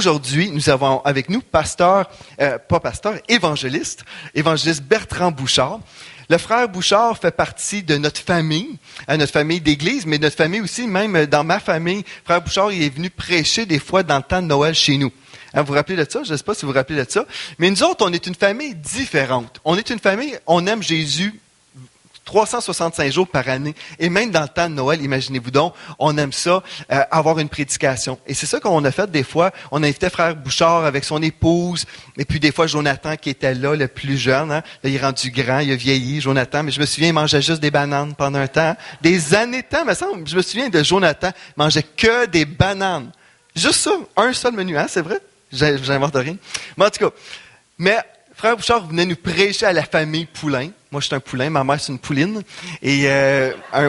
aujourd'hui, nous avons avec nous évangéliste Bertrand Bouchard. Le frère Bouchard fait partie de notre famille d'église, mais notre famille aussi, même dans ma famille. Frère Bouchard, il est venu prêcher des fois dans le temps de Noël chez nous. Hein, vous vous rappelez de ça? Je ne sais pas si vous vous rappelez de ça. Mais nous autres, on est une famille différente. On est une famille, on aime Jésus 365 jours par année. Et même dans le temps de Noël, imaginez-vous donc, on aime ça, avoir une prédication. Et c'est ça qu'on a fait des fois. On invitait frère Bouchard avec son épouse, et puis des fois Jonathan qui était là, le plus jeune. Hein. Là, il est rendu grand, il a vieilli, Jonathan. Mais je me souviens, il mangeait juste des bananes pendant un temps. Des années de temps, me semble. Je me souviens de Jonathan, il mangeait que des bananes. Juste ça, un seul menu, hein, c'est vrai? J'invente rien. Mais en tout cas, frère Bouchard venait nous prêcher à la famille Poulain. Moi, je suis un poulain, ma mère, c'est une pouline. Et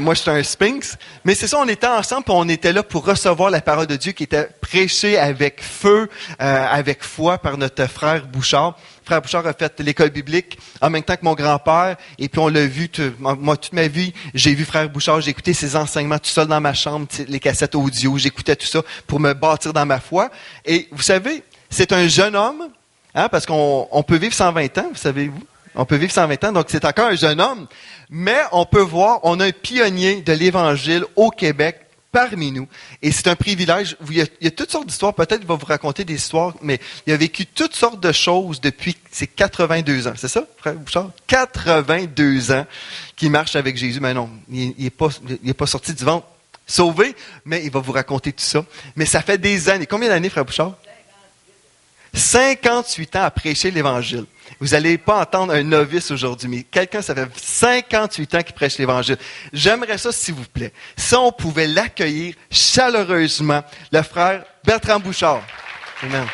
moi, je suis un sphinx. Mais c'est ça, on était ensemble, puis on était là pour recevoir la parole de Dieu qui était prêchée avec feu, avec foi par notre frère Bouchard. Frère Bouchard a fait l'école biblique en même temps que mon grand-père. Et puis, on l'a vu, moi, toute ma vie, j'ai vu frère Bouchard, j'ai écouté ses enseignements tout seul dans ma chambre, les cassettes audio, j'écoutais tout ça pour me bâtir dans ma foi. Et vous savez, c'est un jeune homme, hein, parce qu'on peut vivre 120 ans, vous savez-vous? On peut vivre 120 ans, donc c'est encore un jeune homme. Mais on peut voir, on a un pionnier de l'Évangile au Québec parmi nous. Et c'est un privilège. Il y a toutes sortes d'histoires. Peut-être qu'il va vous raconter des histoires, mais il a vécu toutes sortes de choses depuis ses 82 ans. C'est ça, frère Bouchard? 82 ans qu'il marche avec Jésus. Mais non, il n'est pas sorti du ventre sauvé, mais il va vous raconter tout ça. Mais ça fait des années. Combien d'années, frère Bouchard? 58 ans à prêcher l'Évangile. Vous n'allez pas entendre un novice aujourd'hui, mais quelqu'un, ça fait 58 ans qu'il prêche l'Évangile. J'aimerais ça, s'il vous plaît, si on pouvait l'accueillir chaleureusement, le frère Bertrand Bouchard. Amen.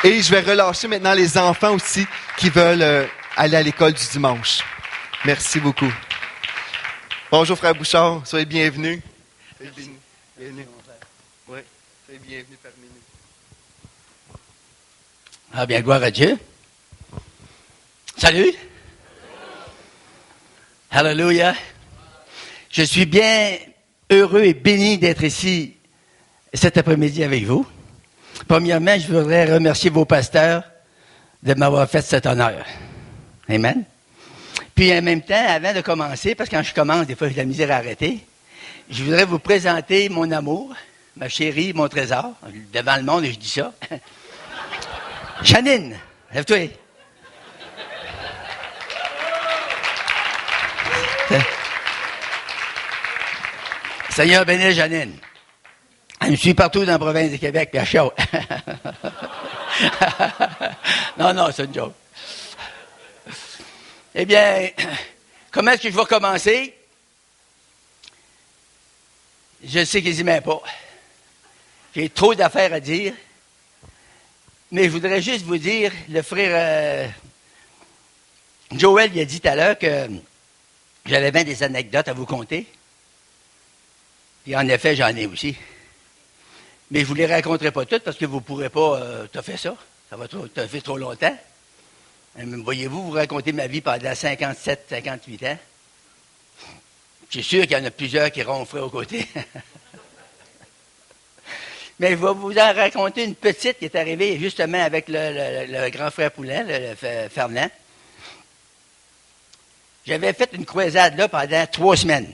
Et je vais relâcher maintenant les enfants aussi qui veulent aller à l'école du dimanche. Merci beaucoup. Bonjour, frère Bouchard. Soyez bienvenus. Bienvenue. Oui, soyez bienvenus parmi nous. Ah bien, gloire à Dieu. Salut. Alléluia. Je suis bien heureux et béni d'être ici cet après-midi avec vous. Premièrement, je voudrais remercier vos pasteurs de m'avoir fait cet honneur. Amen. Puis en même temps, avant de commencer, parce que quand je commence, des fois j'ai de la misère à arrêter, je voudrais vous présenter mon amour, ma chérie, mon trésor, devant le monde, et je dis ça. Janine, lève-toi. Seigneur bénisse Janine. Elle me suit partout dans la province du Québec, puis à chaud. Non, c'est une joke. Eh bien, comment est-ce que je vais commencer? Je sais qu'ils n'y mettent pas. J'ai trop d'affaires à dire. Mais je voudrais juste vous dire, le frère Joël il a dit tout à l'heure que j'avais bien des anecdotes à vous conter. Et en effet, j'en ai aussi. Mais je ne vous les raconterai pas toutes parce que vous ne pourrez pas faire ça. Ça va faire trop longtemps. Voyez-vous, vous racontez ma vie pendant 57, 58 ans. Je suis sûr qu'il y en a plusieurs qui ronfleraient aux côtés. Mais je vais vous en raconter une petite qui est arrivée justement avec le grand frère Poulain, le Fernand. J'avais fait une croisade là pendant 3 semaines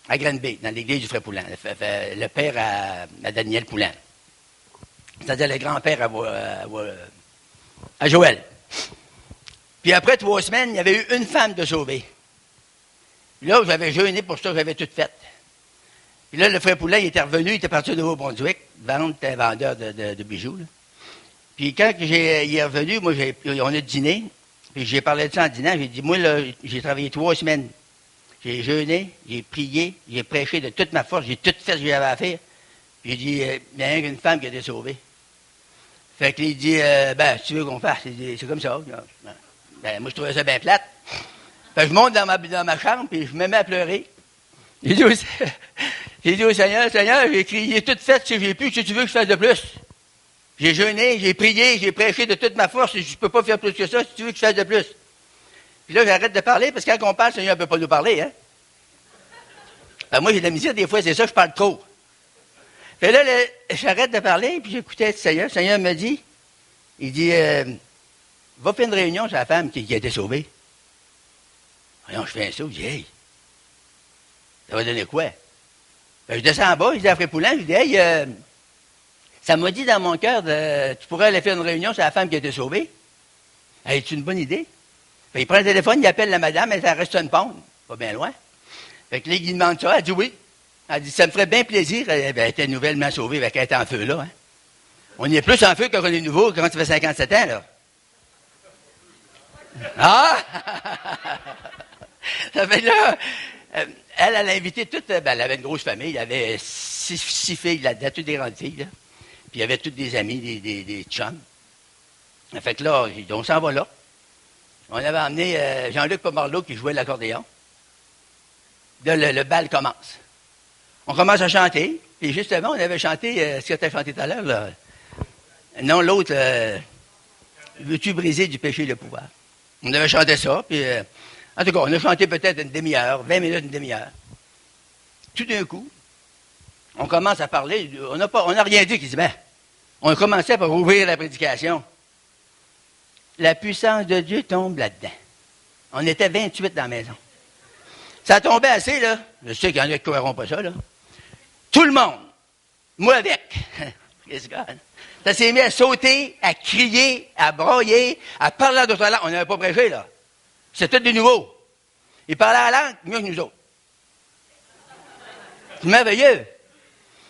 à Granby, dans l'église du frère Poulain, le père à Daniel Poulain. C'est-à-dire le grand-père à Joël. Puis après 3 semaines, il y avait eu une femme de sauvée. Là, j'avais jeûné pour ça, j'avais tout fait. Puis là, le frère Poulain, il était revenu, il était parti de Nouveau-Brunswick, un vendeur de bijoux. Là. Puis quand il est revenu, moi, on a dîné, puis j'ai parlé de ça en dînant, j'ai dit, moi, là, j'ai travaillé 3 semaines. J'ai jeûné, j'ai prié, j'ai prêché de toute ma force, j'ai tout fait ce que j'avais à faire. Puis j'ai dit, il y a une femme qui a été sauvée. Fait qu'il dit, si tu veux qu'on fasse, c'est comme ça. Ben, moi, je trouvais ça bien plate. Fait que je monte dans ma chambre, puis je me mets à pleurer. J'ai dit au Seigneur, j'ai crié tout fait ce que j'ai pu, que tu veux que je fasse de plus. J'ai jeûné, j'ai prié, j'ai prêché de toute ma force, je ne peux pas faire plus que ça si tu veux que je fasse de plus. Puis là, j'arrête de parler, parce que quand on parle, le Seigneur ne peut pas nous parler, hein. Ben, moi, j'ai de la misère, des fois, c'est ça, je parle trop. Puis là, j'arrête de parler, puis j'écoutais le Seigneur. Le Seigneur me dit, il dit, va faire une réunion sur la femme qui a été sauvée. Voyons, je fais un saut, je dis, hey, ça va donner quoi? Ben, je descends en bas, je dis à Frépoulin, je dis, hey, ça m'a dit dans mon cœur, tu pourrais aller faire une réunion sur la femme qui a été sauvée. Hey, c'est une bonne idée. Fait, il prend le téléphone, il appelle la madame, elle reste une pente, pas bien loin. Fait que là, il demande ça, elle dit oui. Elle dit, ça me ferait bien plaisir. Elle était nouvellement sauvée, elle était en feu là. Hein. On y est plus en feu quand on est nouveau, quand ça fait 57 ans, là. Ah! Ça fait là, elle a invité toute, elle avait une grosse famille, il y avait six filles là-dedans, toutes des grandes filles, là. Puis il y avait toutes des amis, des chums. Fait que là, on s'en va là. On avait emmené Jean-Luc Pomarleau qui jouait l'accordéon. Là, le bal commence. On commence à chanter, puis justement, on avait chanté, ce que tu as chanté tout à l'heure, là. Non, l'autre, veux-tu briser du péché le pouvoir? On avait chanté ça, puis en tout cas, on a chanté peut-être une demi-heure, 20 minutes, une demi-heure. Tout d'un coup, on commence à parler, on n'a rien dit qui dit, ben, on commençait par ouvrir la prédication. La puissance de Dieu tombe là-dedans. On était 28 dans la maison. Ça tombait assez, là. Je sais qu'il y en a qui ne croiront pas ça, là. Tout le monde, moi avec, ça s'est mis à sauter, à crier, à broyer, à parler en d'autres langues. On n'avait pas prêché, là. C'était des nouveaux. Ils parlaient la langue mieux que nous autres. C'est merveilleux.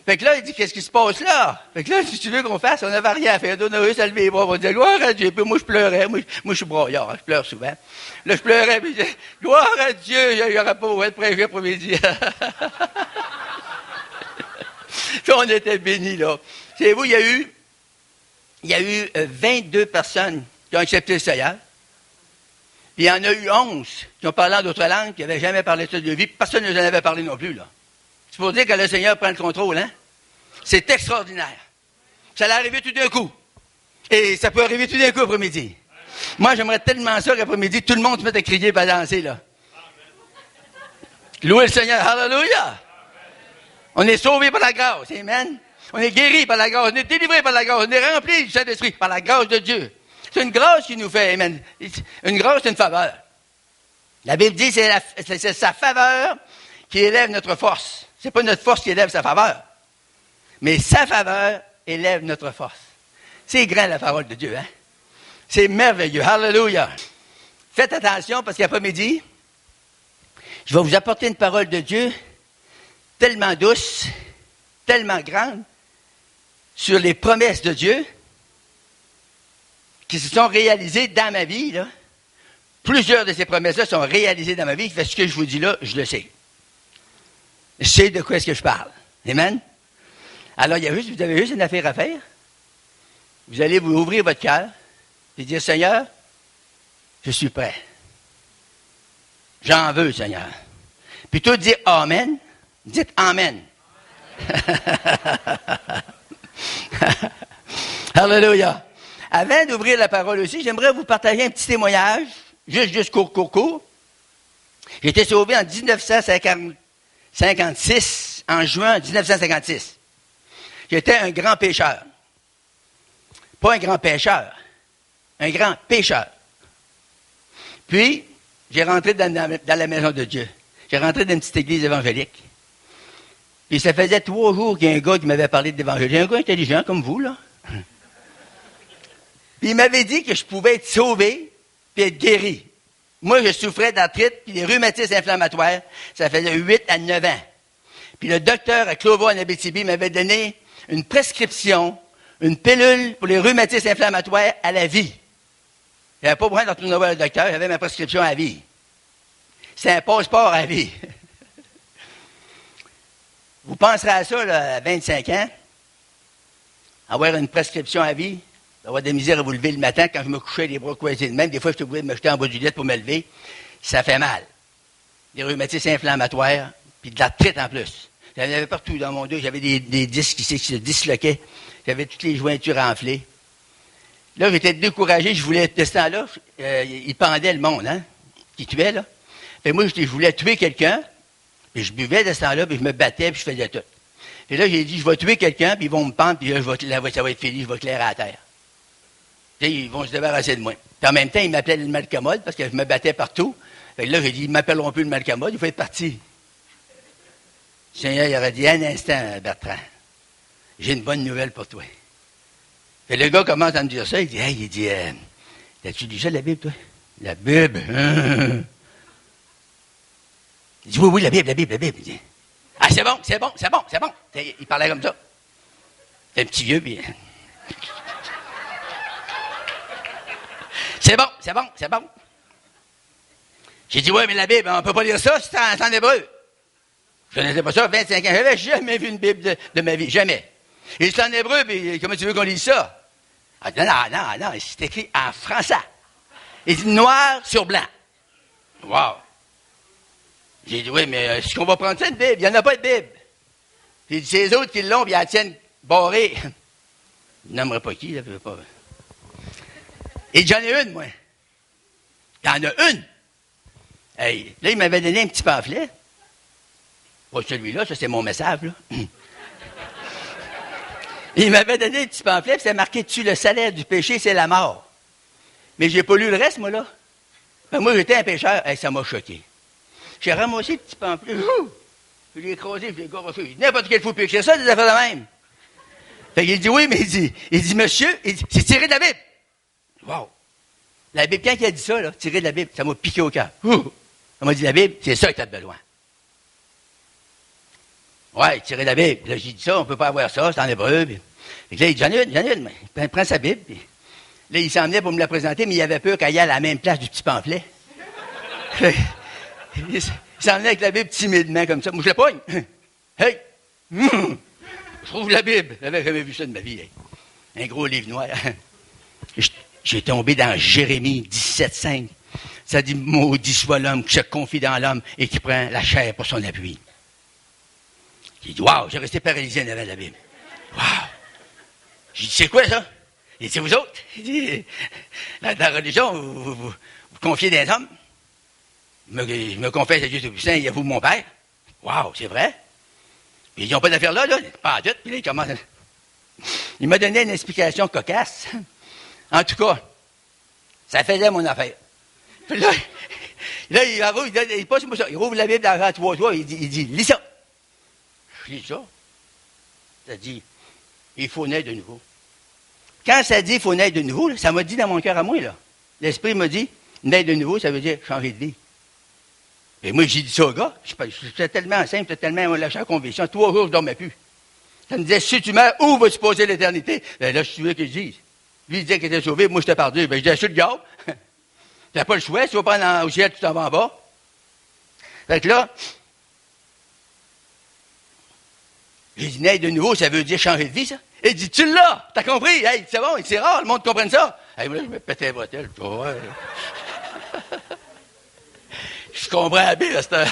Fait que là, il dit, qu'est-ce qui se passe là? Fait que là, si tu veux qu'on fasse, on n'avait rien à faire. On avait juste à lever les bras, on disait, gloire à Dieu. Puis moi, je pleurais. Moi, je suis broyard, je pleure souvent. Là, je pleurais, puis je disais, gloire à Dieu, il n'y aura pas besoin de prêcher après-midi. Puis on était bénis, là. Savez-vous, il y a eu 22 personnes qui ont accepté le Seigneur. Puis il y en a eu 11 qui ont parlé en d'autres langues, qui n'avaient jamais parlé de ça de vie. Personne ne nous en avait parlé non plus, là. C'est pour dire que le Seigneur prend le contrôle, hein? C'est extraordinaire. Ça allait arriver tout d'un coup. Et ça peut arriver tout d'un coup après-midi. Moi, j'aimerais tellement ça qu'après-midi, tout le monde se mette à crier et à danser, là. Louez le Seigneur. Hallelujah! On est sauvés par la grâce. Amen. On est guéris par la grâce. On est délivrés par la grâce. On est remplis du Saint-Esprit par la grâce de Dieu. C'est une grâce qui nous fait. Amen. Une grâce, c'est une faveur. La Bible dit que c'est sa faveur qui élève notre force. C'est pas notre force qui élève sa faveur. Mais sa faveur élève notre force. C'est grand, la parole de Dieu, hein? C'est merveilleux. Hallelujah. Faites attention parce qu'après-midi, je vais vous apporter une parole de Dieu tellement douce, tellement grande, sur les promesses de Dieu qui se sont réalisées dans ma vie, là. Plusieurs de ces promesses-là sont réalisées dans ma vie. Fait ce que je vous dis là, je le sais. Je sais de quoi est-ce que je parle. Amen? Alors, vous avez juste une affaire à faire. Vous allez vous ouvrir votre cœur et dire, Seigneur, je suis prêt. J'en veux, Seigneur. Puis tout dire Amen. Dites Amen. Alléluia. Avant d'ouvrir la parole aussi, j'aimerais vous partager un petit témoignage, juste court. J'ai été sauvé en 1956, en juin 1956. J'étais un grand pécheur. Pas un grand pécheur, un grand pécheur. Puis, j'ai rentré dans la maison de Dieu. J'ai rentré dans une petite église évangélique. Puis ça faisait 3 jours qu'il y a un gars qui m'avait parlé de l'évangile. Un gars intelligent comme vous, là. Puis il m'avait dit que je pouvais être sauvé puis être guéri. Moi, je souffrais d'arthrite puis des rhumatismes inflammatoires. Ça faisait 8 à 9 ans. Puis le docteur à Clovis, en Abitibi, m'avait donné une prescription, une pilule pour les rhumatismes inflammatoires à la vie. Il n'y avait pas besoin de retourner voir le docteur, j'avais ma prescription à vie. C'est un passeport à vie. Vous penserez à ça là, à 25 ans, avoir une prescription à vie, avoir de la misère à vous lever le matin quand je me couchais les bras croisés de même. Des fois, je suis obligé de me jeter en bas du lit pour me lever. Ça fait mal. Des rhumatismes inflammatoires, puis de l'arthrite en plus. J'en avais partout dans mon dos. J'avais des disques ici qui se disloquaient. J'avais toutes les jointures enflées. Là, j'étais découragé. Je voulais, de ce temps-là, il pendait le monde, hein, qui tuait, là. Fait moi, je voulais tuer quelqu'un, puis je buvais de ce temps-là, puis je me battais, puis je faisais tout. Puis là, j'ai dit, je vais tuer quelqu'un, puis ils vont me pendre, puis là, ça va être fini, je vais éclairer à la terre. Puis ils vont se débarrasser de moi. Puis en même temps, ils m'appelaient le malcommode, parce que je me battais partout. Fait que là, j'ai dit, ils ne m'appelleront plus le malcommode, il faut être parti. Le Seigneur, il aurait dit, un instant, Bertrand, j'ai une bonne nouvelle pour toi. Puis le gars commence à me dire ça, il dit, t'as-tu déjà la Bible, toi? La Bible? Il dit, oui, la Bible. Il dit, ah, c'est bon. Il parlait comme ça. C'est un petit vieux, puis... C'est bon. J'ai dit, ouais, mais la Bible, on ne peut pas lire ça, c'est en hébreu. Je ne connaissais pas ça, 25 ans. Je n'avais jamais vu une Bible de ma vie, jamais. Et c'est en hébreu, puis comment tu veux qu'on lise ça? Ah, non, c'est écrit en français. Il dit noir sur blanc. Wow. J'ai dit, oui, mais est-ce qu'on va prendre ça, une Bible? Il n'y en a pas de Bible. Puis il dit, c'est les autres qui l'ont, puis ils la tiennent barrée. Je n'aimerais pas qui, là, je veux pas. Et j'en ai une, moi. Il y en a une. Hey, là, il m'avait donné un petit pamphlet. Pas celui-là, ça, c'est mon message, là. Il m'avait donné un petit pamphlet, puis c'était marqué dessus, le salaire du péché, c'est la mort. Mais j'ai pas lu le reste, moi, là. Ben, moi, j'étais un pécheur. Hey, ça m'a choqué. J'ai ramassé le petit pamphlet. Je l'ai écrasé, je l'ai garoché. N'importe quel fou peut écrire ça, des affaires de même. Fait qu'il dit, oui, mais il dit, monsieur, c'est tiré de la Bible. Wow. La Bible, quand il a dit ça, là, tiré de la Bible, ça m'a piqué au cœur. On m'a dit, la Bible, c'est ça que tu as besoin. Ouais, tiré de la Bible. Là, j'ai dit ça, on ne peut pas avoir ça, c'est en hébreu. Puis, là, il dit, j'en ai une. Il prend sa Bible. Puis, là, il s'en venait pour me la présenter, mais il avait peur qu'elle aille à la même place du petit pamphlet. Il s'en venait avec la Bible timidement, comme ça. Moi, je la pogne. Hey! Je trouve la Bible. J'avais jamais vu ça de ma vie. Hey. Un gros livre noir. J'ai tombé dans Jérémie 17,5. Ça dit, maudit soit l'homme qui se confie dans l'homme et qui prend la chair pour son appui. J'ai dit, waouh, j'ai resté paralysé en avant de la Bible. Waouh! J'ai dit, c'est quoi ça? Il dit, c'est vous autres? Il dit, dans la religion, vous confiez des hommes. Je me confesse à Dieu Tout-Puissant et à vous, mon Père. Waouh, c'est vrai? Puis ils n'ont pas d'affaire là, pas à tout. Puis là, il commence. Il m'a donné une explication cocasse. En tout cas, ça faisait mon affaire. Puis là, il rouvre la Bible dans 3 il dit, lis ça. Je lis ça. Ça dit, il faut naître de nouveau. Quand ça dit, il faut naître de nouveau, ça m'a dit dans mon cœur à moi, là. L'Esprit m'a dit, naître de nouveau, ça veut dire changer de vie. Et moi, j'ai dit ça au gars. C'était tellement simple, c'était tellement lâché en conviction. 3 jours, je ne dormais plus. Ça me disait, si tu meurs, où vas-tu poser l'éternité? Ben là, je suis sûr que je dis. Lui, il disait qu'il était sauvé, moi, j'étais perdu. Ben, je disais, je suis le gars. Tu n'as pas le choix. Si tu vas pas au ciel, tu t'en vas en bas. Fait que là, j'ai dit, naître de nouveau, ça veut dire changer de vie, ça. Il dit, tu l'as, t'as compris? Hey, c'est bon, c'est rare, le monde comprenne ça. Hey, moi, là, je me pétais les bretelles. Ouais. Je comprends la Bible à cette heure.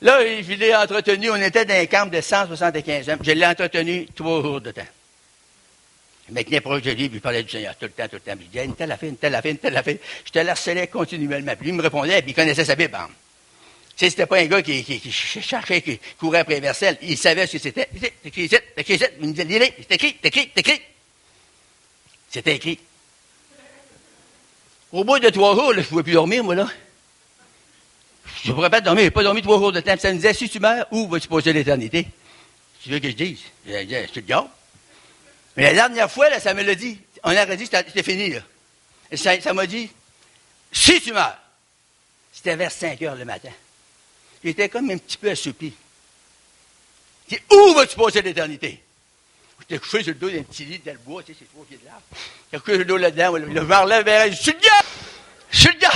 Là, je l'ai entretenu, on était dans un camp de 175 hommes. Je l'ai entretenu 3 jours de temps. Je me tenais proche de lui, puis je parlais du Seigneur tout le temps. Puis je disais, une telle affaire. Je te harcelais continuellement. Puis lui me répondait, puis il connaissait sa Bible. Tu sais, c'était pas un gars qui cherchait, qui courait après les versets. Il savait ce que c'était. C'est écrit ici. Il me disait, lis-le, c'est écrit. C'était écrit. Au bout de 3 jours, là, je ne pouvais plus dormir, moi, là. Je ne pourrais pas dormir. Je n'ai pas dormi 3 jours de temps. Puis ça me disait, si tu meurs, où vas-tu passer l'éternité? Tu veux que je dise? Je disais, je te le garde. Mais la dernière fois, là, ça me l'a dit. On aurait dit, c'était fini, là. Et ça m'a dit, si tu meurs. C'était vers 5 heures le matin. J'étais comme un petit peu assoupi. Je dis, où vas-tu passer l'éternité? J'étais couché sur le dos d'un petit lit dans le bois, tu sais, c'est 3 pieds de large. J'étais couché sur le dos là-dedans, le verre là, je suis le gars!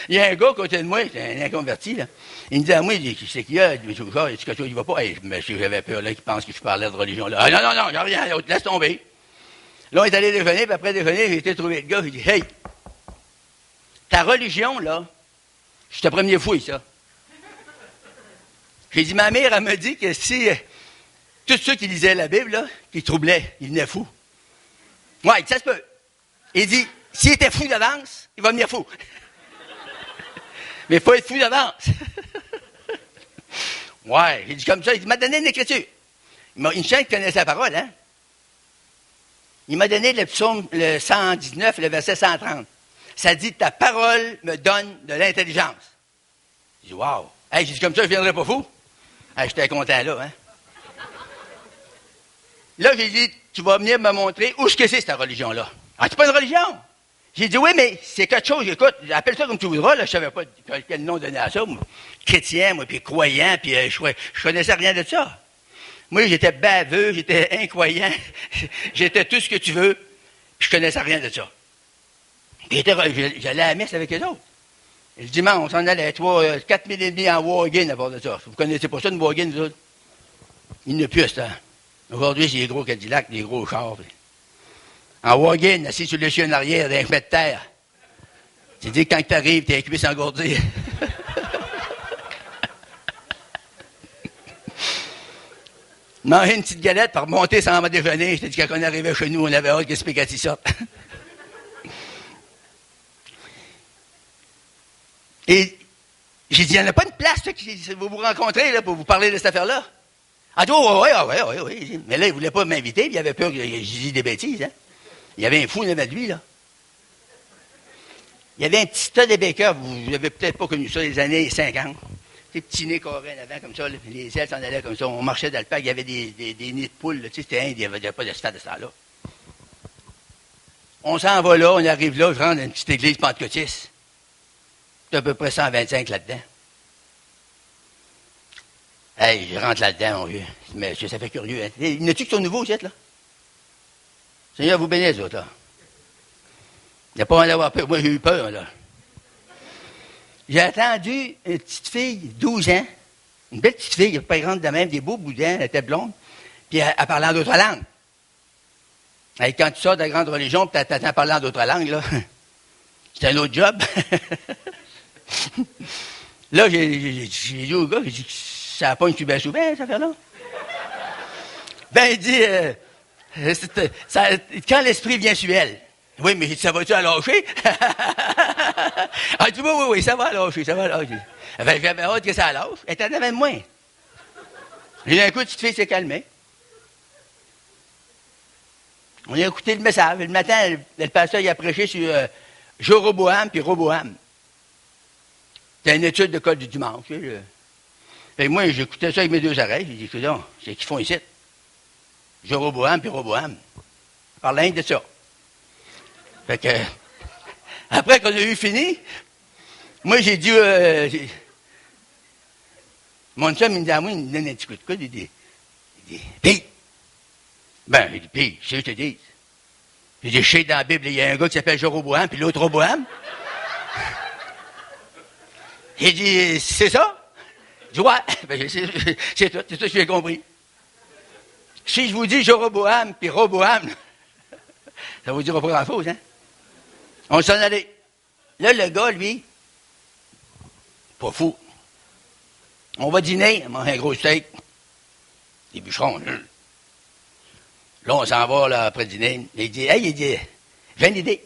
Il y a un gars à côté de moi, c'est un inconverti, là. Il me dit à moi, il dit, c'est qu'il y a, il va pas. Hey, monsieur, j'avais peur, là, qu'il pense que je parlais de religion, là. Ah, non, il n'y a rien, laisse tomber. Là, on est allé déjeuner, puis après déjeuner, j'ai été trouver le gars, il dit, hey, ta religion, là, c'est ta première fouille, ça. J'ai dit, ma mère, elle me dit que si tous ceux qui lisaient la Bible, là, qui troublaient, ils venaient fous. Ouais, ça se peut. Il dit, s'il était fou d'avance, il va venir fou. Mais il faut être fou d'avance. Ouais, j'ai dit comme ça. Il m'a donné une écriture. Une chaîne qui connaissait la parole, hein? Il m'a donné le psaume le 119, le verset 130. Ça dit, ta parole me donne de l'intelligence. J'ai dit, wow. Hey, j'ai dit comme ça, je ne viendrai pas fou. Hey, j'étais content là, hein? Là, j'ai dit, tu vas venir me montrer où est-ce que c'est, cette religion-là. Ah, c'est pas une religion? J'ai dit, oui, mais c'est quelque chose, écoute, appelle ça comme tu voudras, là, je savais pas quel nom donner à ça, moi. Chrétien, moi, puis croyant, puis je connaissais rien de ça. Moi, j'étais baveux, j'étais incroyant, j'étais tout ce que tu veux, puis je connaissais rien de ça. J'allais à la messe avec les autres. Et le dimanche, on s'en allait 4 000 et demi en Wagen à part de ça. Vous connaissez pas ça, une Wagen, vous autres? Il n'y en a plus à ce temps. Aujourd'hui, c'est des gros Cadillacs, des gros chars. En Wagen, assis sur le chien en arrière, d'un mètre de terre. C'est-à-dire que quand tu arrives, tu es cuisse engourdie. Manger une petite galette pour remonter sans ma déjeuner. Je t'ai dit, quand on arrivait chez nous, on avait hâte que ce spaghetti sorte. Et j'ai dit, il n'y en a pas une place, là, vous vous rencontrez, là, pour vous parler de cette affaire-là. Ah, oui. Mais là, il ne voulait pas m'inviter, puis il avait peur que je dise des bêtises, hein. Il y avait un fou devant lui, là. Il y avait un petit tas de Baker, vous n'avez peut-être pas connu ça, les années 50. Des petits nez carrés en avant, comme ça, là, les ailes s'en allaient comme ça. On marchait dans le parc, il y avait des nids de poules, là, tu sais, c'était il n'y avait pas de stade de ce temps-là. On s'en va là, on arrive là, je rentre dans une petite église pentecôtiste. C'est à peu près 125 là-dedans. Hey, je rentre là-dedans, mon vieux. Mais ça fait curieux, hein. Il y en a-tu qui sont nouveaux, cette là? Seigneur vous bénisse, autres, là. Il n'y a pas à avoir peur. Moi, j'ai eu peur, là. J'ai attendu une petite fille, 12 ans, une belle petite fille, pas grande de même, des beaux boudins, elle était blonde, puis elle parlait en d'autres langues. Et quand tu sors de la grande religion, puis t'attends parler en d'autres langues, là, c'est un autre job. Là, j'ai dit au gars, j'ai dit, ça n'a pas une bien souvent, cette affaire-là? Ben, il dit, quand l'esprit vient sur elle. Oui, mais ça va-tu à lâcher? Ah, tu vois, oui, ça va à lâcher, ça va à lâcher. Ben, j'avais hâte que ça lâche. Elle était en avant de moi. Et d'un coup, la petite fille s'est calmée. On a écouté le message. Le matin, le pasteur, il a prêché sur Jéroboam puis Roboam. C'était une étude de code du dimanche. Tu sais, Fait moi, j'écoutais ça avec mes deux oreilles. J'ai dit, c'est qu'ils font ici. Jéroboam puis Roboam. On parle rien de ça. Fait que, après qu'on a eu fini, moi, j'ai dit, mon chum, il me dit à moi, il me donne un petit coup de coude, il dit, pis, ben, il dit, pis, je sais, je te dis. J'ai dit, je sais, dans la Bible, il y a un gars qui s'appelle Jéroboam, puis l'autre Roboam. Il dit, c'est ça? Je dis, ouais, ben, c'est tout, c'est ça que j'ai compris. Si je vous dis Jéroboam, puis Roboam, ça vous dira pas grand-chose, hein? On s'en allait. Là, le gars, lui, pas fou. On va dîner, on mange un gros steak, des bûcherons. Là, on s'en va, là, après le dîner. Il dit, hey, j'ai une idée.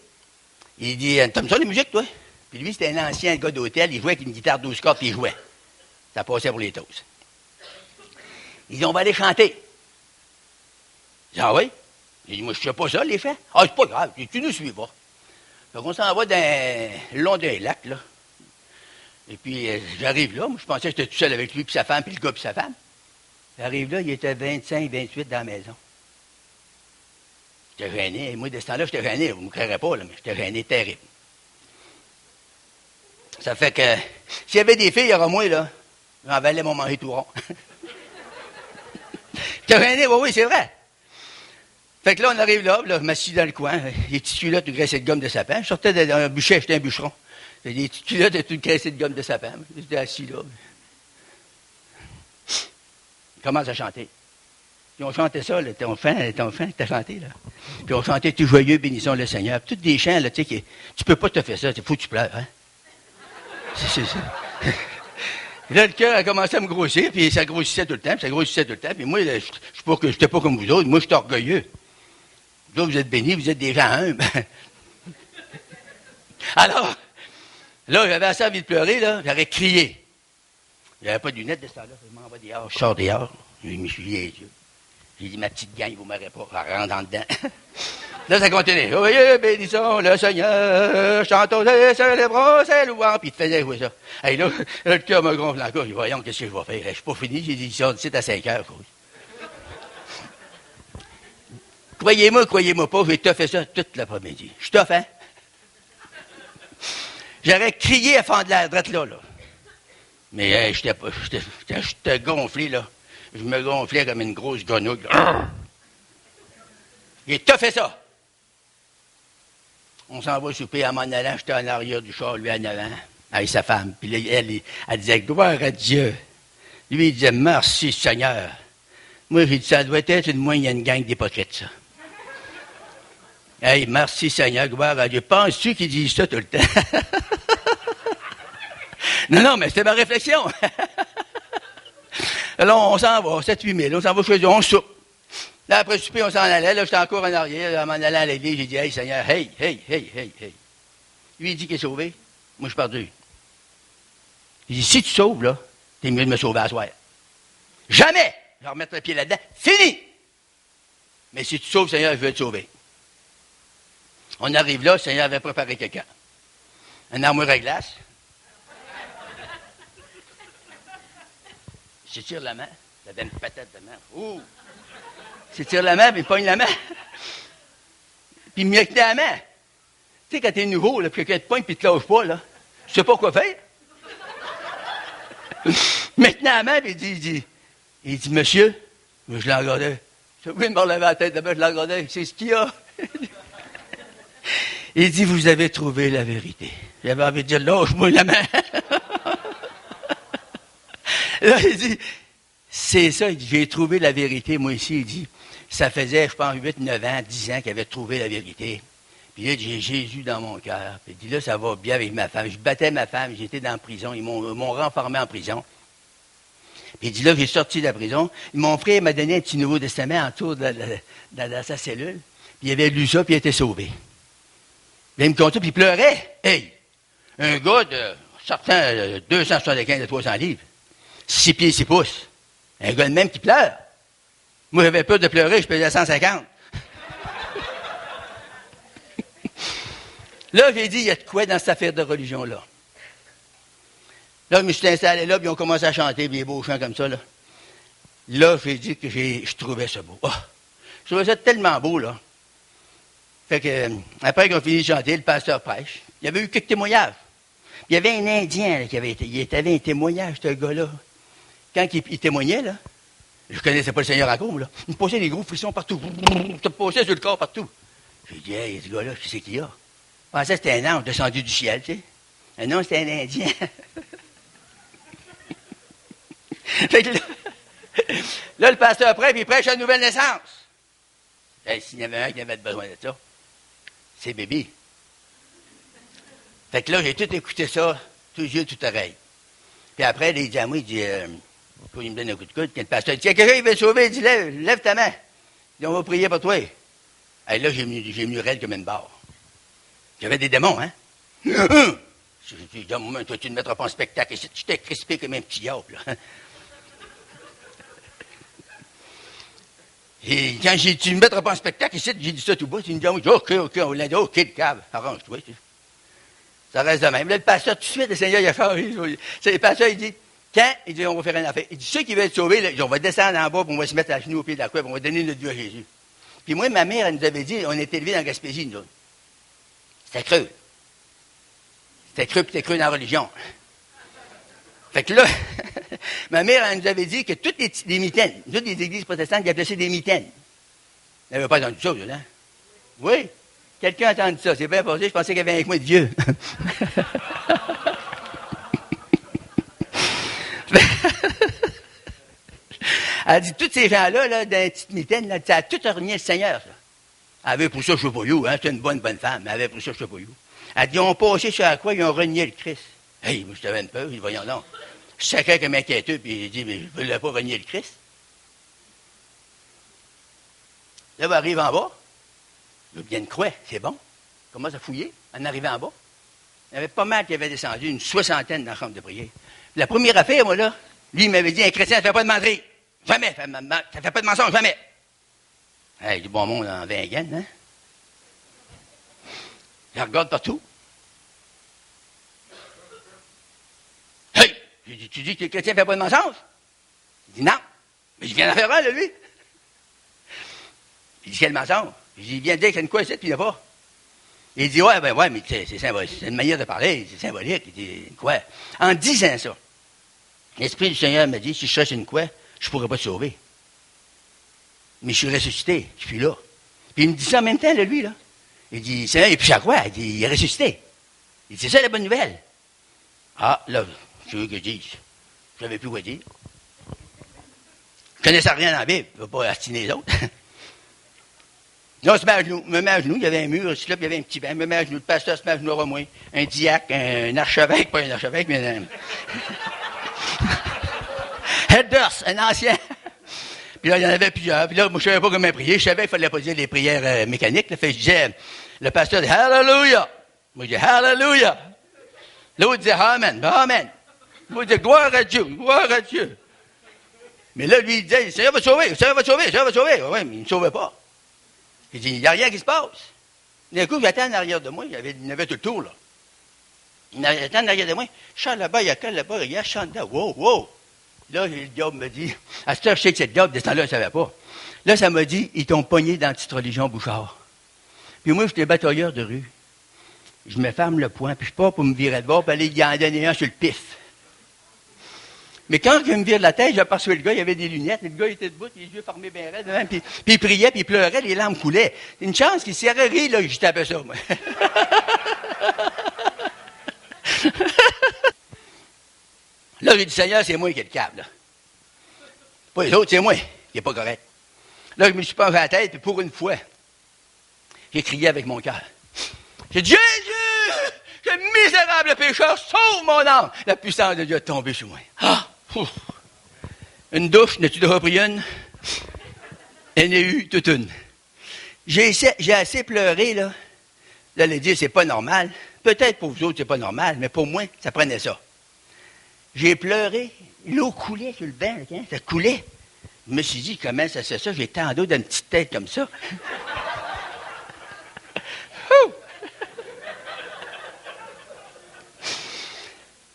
Il dit, t'aimes ça, la musique, toi? Puis lui, c'était un ancien gars d'hôtel, il jouait avec une guitare 12 cordes, puis il jouait. Ça passait pour les toasts. Il dit, on va aller chanter. Il dit, ah oui? Il dit, moi, je ne sais pas ça, les faits. Ah, c'est pas grave, tu nous suivras. Donc, on s'en va le long d'un lac, là. Et puis, j'arrive là. Moi, je pensais que j'étais tout seul avec lui, puis sa femme, puis le gars, puis sa femme. J'arrive là, il était 25, 28 dans la maison. J'étais gêné. Moi, de ce temps-là, j'étais gêné. Vous ne me croirez pas, là, mais j'étais gêné terrible. Ça fait que, s'il y avait des filles, il y aura moi, là. J'en valais mon mari tout rond. J'étais gêné, oui, c'est vrai. Fait que là, on arrive là, je m'assis dans le coin, les petites culottes de graissée de gomme de sapin. Je sortais d'un bûcher, j'étais un bûcheron. Des petites culottes de toute graissée de gomme de sapin. J'étais assis là. Ils commencent à chanter. Puis on chantait ça, là, ton fin, t'as chanté, là. Puis on chantait tout joyeux, bénissons le Seigneur. Puis tous des chants, là, tu sais, tu peux pas te faire ça, il faut que tu pleures, hein. C'est ça. Là, le cœur a commencé à me grossir, puis ça grossissait tout le temps, puis moi, là, je n'étais pas comme vous autres, moi, j'étais orgueilleux. Vous êtes bénis, vous êtes des gens humbles. Alors, là, j'avais assez envie de pleurer, là, j'aurais crié. J'avais pas de lunettes de ce temps-là. Je m'en vais dehors. Je sors dehors. Je me suis lié les yeux. J'ai dit, ma petite gang, vous m'aurez pas. Elle rentre en dedans. Là, ça continue. Oyez, bénissons le Seigneur, chantons et célébrons ses louanges. Puis il te faisait jouer ça. Et là, le cœur me gonfle encore. Voyons, qu'est-ce que je vais faire? Je suis pas fini. J'ai dit, ils sont d'ici à 5 heures. Croyez-moi pas, j'ai fait ça toute l'après-midi. Je t'offre, hein? J'aurais crié à fond de l'air, drette là. Mais j'étais gonflé, là. Je me gonflais comme une grosse grenouille. J'ai fait ça. On s'en va souper, à m'en allant, j'étais en arrière du char, lui en avant, avec sa femme. Puis là, elle disait, gloire à Dieu. Lui, il disait, merci Seigneur. Moi, j'ai dit, ça doit être une moyenne gang d'hypocrites, ça. Hey, merci Seigneur, gloire à Dieu. Penses-tu qu'ils disent ça tout le temps? Non, mais c'était ma réflexion. Alors, on s'en va, 7-8 000, on s'en va chez eux, on soupe. Là, après le souper, on s'en allait, là, j'étais encore en arrière, là, en m'en allant à l'église, j'ai dit, hey Seigneur, hey. Lui, il dit qu'il est sauvé. Moi, je suis perdu. Il dit, si tu sauves, là, t'es mieux de me sauver à soir. Jamais! Je vais remettre le pied là-dedans. Fini! Mais si tu sauves, Seigneur, je vais te sauver. On arrive là, le Seigneur avait préparé quelqu'un. Un armoire à glace. J'étire la main. J'avais une patate de main. Ouh! J'étire la main, puis il pogne la main. Puis il me tenait la main. Tu sais, quand t'es nouveau, là, puis quelqu'un te pogne, puis il te lâche pas, là. Tu sais pas quoi faire. Il me tenait la main, puis il dit, monsieur, je l'ai regardé. Je suis obligé de me relever la tête, d'abord, je l'ai regardé. C'est ce qu'il y a. Il dit, vous avez trouvé la vérité. J'avais envie de dire, lâche-moi la main. Là, il dit, c'est ça, il dit, j'ai trouvé la vérité, moi ici. Il dit, ça faisait, je pense, 8, 9 ans, 10 ans qu'il avait trouvé la vérité. Puis là, j'ai Jésus dans mon cœur. Puis il dit, là, ça va bien avec ma femme. Je battais ma femme, j'étais dans la prison. Ils m'ont renfermé en prison. Puis il dit, là, j'ai sorti de la prison. Mon frère m'a donné un petit Nouveau Testament autour de sa cellule. Puis il avait lu ça, puis il était sauvé. Puis il me comptait, puis il pleurait. Hey! Un gars de certain 275 à 300 livres. 6 pieds, 6 pouces. Un gars de même qui pleure. Moi, j'avais peur de pleurer, je pesais 150. Là, j'ai dit, il y a de quoi dans cette affaire de religion-là? Là, je me suis installé là, puis on commencé à chanter des beaux chants comme ça, là. Là, j'ai dit que je trouvais ça beau. Oh, je trouvais ça tellement beau, là. Fait que, après qu'on finit de chanter, le pasteur prêche. Il y avait eu quelques témoignages. Il y avait un Indien là, il avait un témoignage, ce gars-là. Quand il témoignait, là, je connaissais pas le Seigneur à cause, là. Il me posait des gros frissons partout. Il me posait sur le corps partout. J'ai dit, hey, ce gars-là, qui c'est qu'il y a? Je pensais que c'était un ange descendu du ciel, tu sais. Non, c'était un Indien. Fait que là, le pasteur prêche, puis il prêche la nouvelle naissance. Hey, s'il y avait un qui avait besoin de ça, c'est bébé. Fait que là, j'ai tout écouté ça, tout yeux, tout oreille. Puis après, il dit à moi, il dit, il me donne un coup de coude, puis le pasteur dit, il y a quelqu'un qui veut te sauver, il dit, lève ta main. Il dit, on va prier pour toi. Et là, j'ai venu raide comme une barre. J'avais des démons, hein? J'ai dit, donne-moi, toi, tu ne mettras pas en spectacle. J'étais crispé comme un petit diable, là. Et quand j'ai dit, tu ne mettras pas en spectacle, ici, j'ai dit ça tout bas, tu me dis, OK, on l'a dit, OK, le câble, arrange-toi. Ça reste de même. Là, le pasteur, tout de suite, le Seigneur, il a fait, le pasteur, il dit, quand? Il dit, on va faire une affaire. Il dit, ceux qui veulent être sauvés, là, on va descendre en bas, puis on va se mettre à genoux au pied de la croix, puis on va donner notre vie à Jésus. Puis moi, ma mère, elle nous avait dit, on est élevés dans Gaspésie, nous autres. C'était creux. C'était creux, puis c'était creux dans la religion. Fait que là, ma mère, elle nous avait dit que toutes les mitaines, toutes les églises protestantes, ils appelaient ça des mitaines. Elle n'avait pas entendu ça, là. Oui. Quelqu'un a entendu ça. C'est bien passé, je pensais qu'il y avait un coin de vieux. Elle dit, tous ces gens-là, là, dans les petites mitaines, là, ça a tout renié le Seigneur, ça. Elle avait pris ça, je sais pas où, hein, c'était une bonne femme, mais elle avait pris ça, je sais pas où. Elle dit, ils ont passé sur la croix, ils ont renié le Christ. Hey, moi, je t'avais une peur, il dit, voyons donc. Je sacrais comme inquiéteux, puis il dit, mais je ne voulais pas renier le Christ. Là, on arrive en bas. Là, il y a une croix, c'est bon. On commence à fouiller, en arrivant en bas. Il y avait pas mal qui avaient descendu, une soixantaine dans la chambre de prière. La première affaire, moi, là, Lui, il m'avait dit, un chrétien, ça ne fait pas de menterie. Jamais. Ça ne fait pas de mensonge, jamais. Hey, du bon monde en vingtaine, hein? Je regarde partout. Hey! J'ai dit, tu dis que le chrétien ne fait pas de mensonge? Il dit, non. Mais je viens d'en faire un, là, lui. Il dit, quel mensonge? Je dis, il vient de dire qu'il y a une quoi ici, puis il n'y en a pas. Il dit, ouais, mais c'est symbolique. C'est une manière de parler, c'est symbolique. Il dit, quoi? En disant ça, l'Esprit du Seigneur m'a dit, si je cherche une quoi, je ne pourrais pas te sauver. Mais je suis ressuscité, je suis là. Puis il me dit ça en même temps, là, lui, là. Il dit, Seigneur, il est plus à quoi? Il dit, il est ressuscité. Il dit, c'est ça la bonne nouvelle. Ah, là, tu veux que je dise? Je ne savais plus quoi dire. Je ne connaissais rien dans la Bible, je ne vais pas astiner les autres. Là, on se met à genoux, il y avait un mur ici, là, puis il y avait un petit banc, je me mets à genoux, le pasteur se met à genoux à moi, un diacre, un archevêque, pas un archevêque, mais un Headers, un ancien. Puis là, il y en avait plusieurs. Puis là, moi, je ne savais pas comment prier. Je savais qu'il ne fallait pas dire les prières mécaniques. Là. Fait que je disais, le pasteur dit Hallelujah. Moi, je dis Hallelujah. L'autre disait Amen. Amen. Moi, je dis Gloire à Dieu, gloire à Dieu. Mais là, lui, il disait, Seigneur va te sauver, Seigneur va te sauver, Seigneur va te sauver. Oui, mais il ne me sauvait pas. Il dit, il n'y a rien qui se passe. D'un coup, j'attends en arrière de moi. Il y avait tout le tour, là. Il attend en arrière de moi. Je chante là-bas, il y a quel là-bas, regarde, je chante là. Wow, wow. Là, le diable me dit, à cette heure, je sais que c'est le diable, de ce temps-là, je ne savais pas. Là, ça m'a dit, ils t'ont pogné dans la petite religion Bouchard. Puis moi, j'étais batailleur de rue. Je me ferme le poing, puis je pars pour me virer de bord, puis aller y en donner un sur le pif. Mais quand je me vire de la tête, j'ai aperçu le gars, il avait des lunettes, le gars il était debout, les yeux fermés bien raides, même, puis il priait, puis il pleurait, les larmes coulaient. C'est une chance qu'il s'y aurait ri, là, je tapais ça, moi. Là, j'ai dit, Seigneur, c'est moi qui ai le câble, là. Pas les autres, c'est moi qui n'est pas correct. Là, je me suis penché à la tête, puis pour une fois, j'ai crié avec mon cœur. J'ai dit, Jésus, ce misérable pécheur, sauve mon âme. La puissance de Dieu est tombée sur moi. Ah! Ouf. Une douche, n'as-tu déjà pris une? Elle n'a eu toute une. J'ai assez pleuré, là. Là, les dire, c'est pas normal. Peut-être pour vous autres, c'est pas normal, mais pour moi, ça prenait ça. J'ai pleuré. L'eau coulait sur le banc, là, ça coulait. Je me suis dit, comment ça se fait ça? J'étais en dos d'une petite tête comme ça.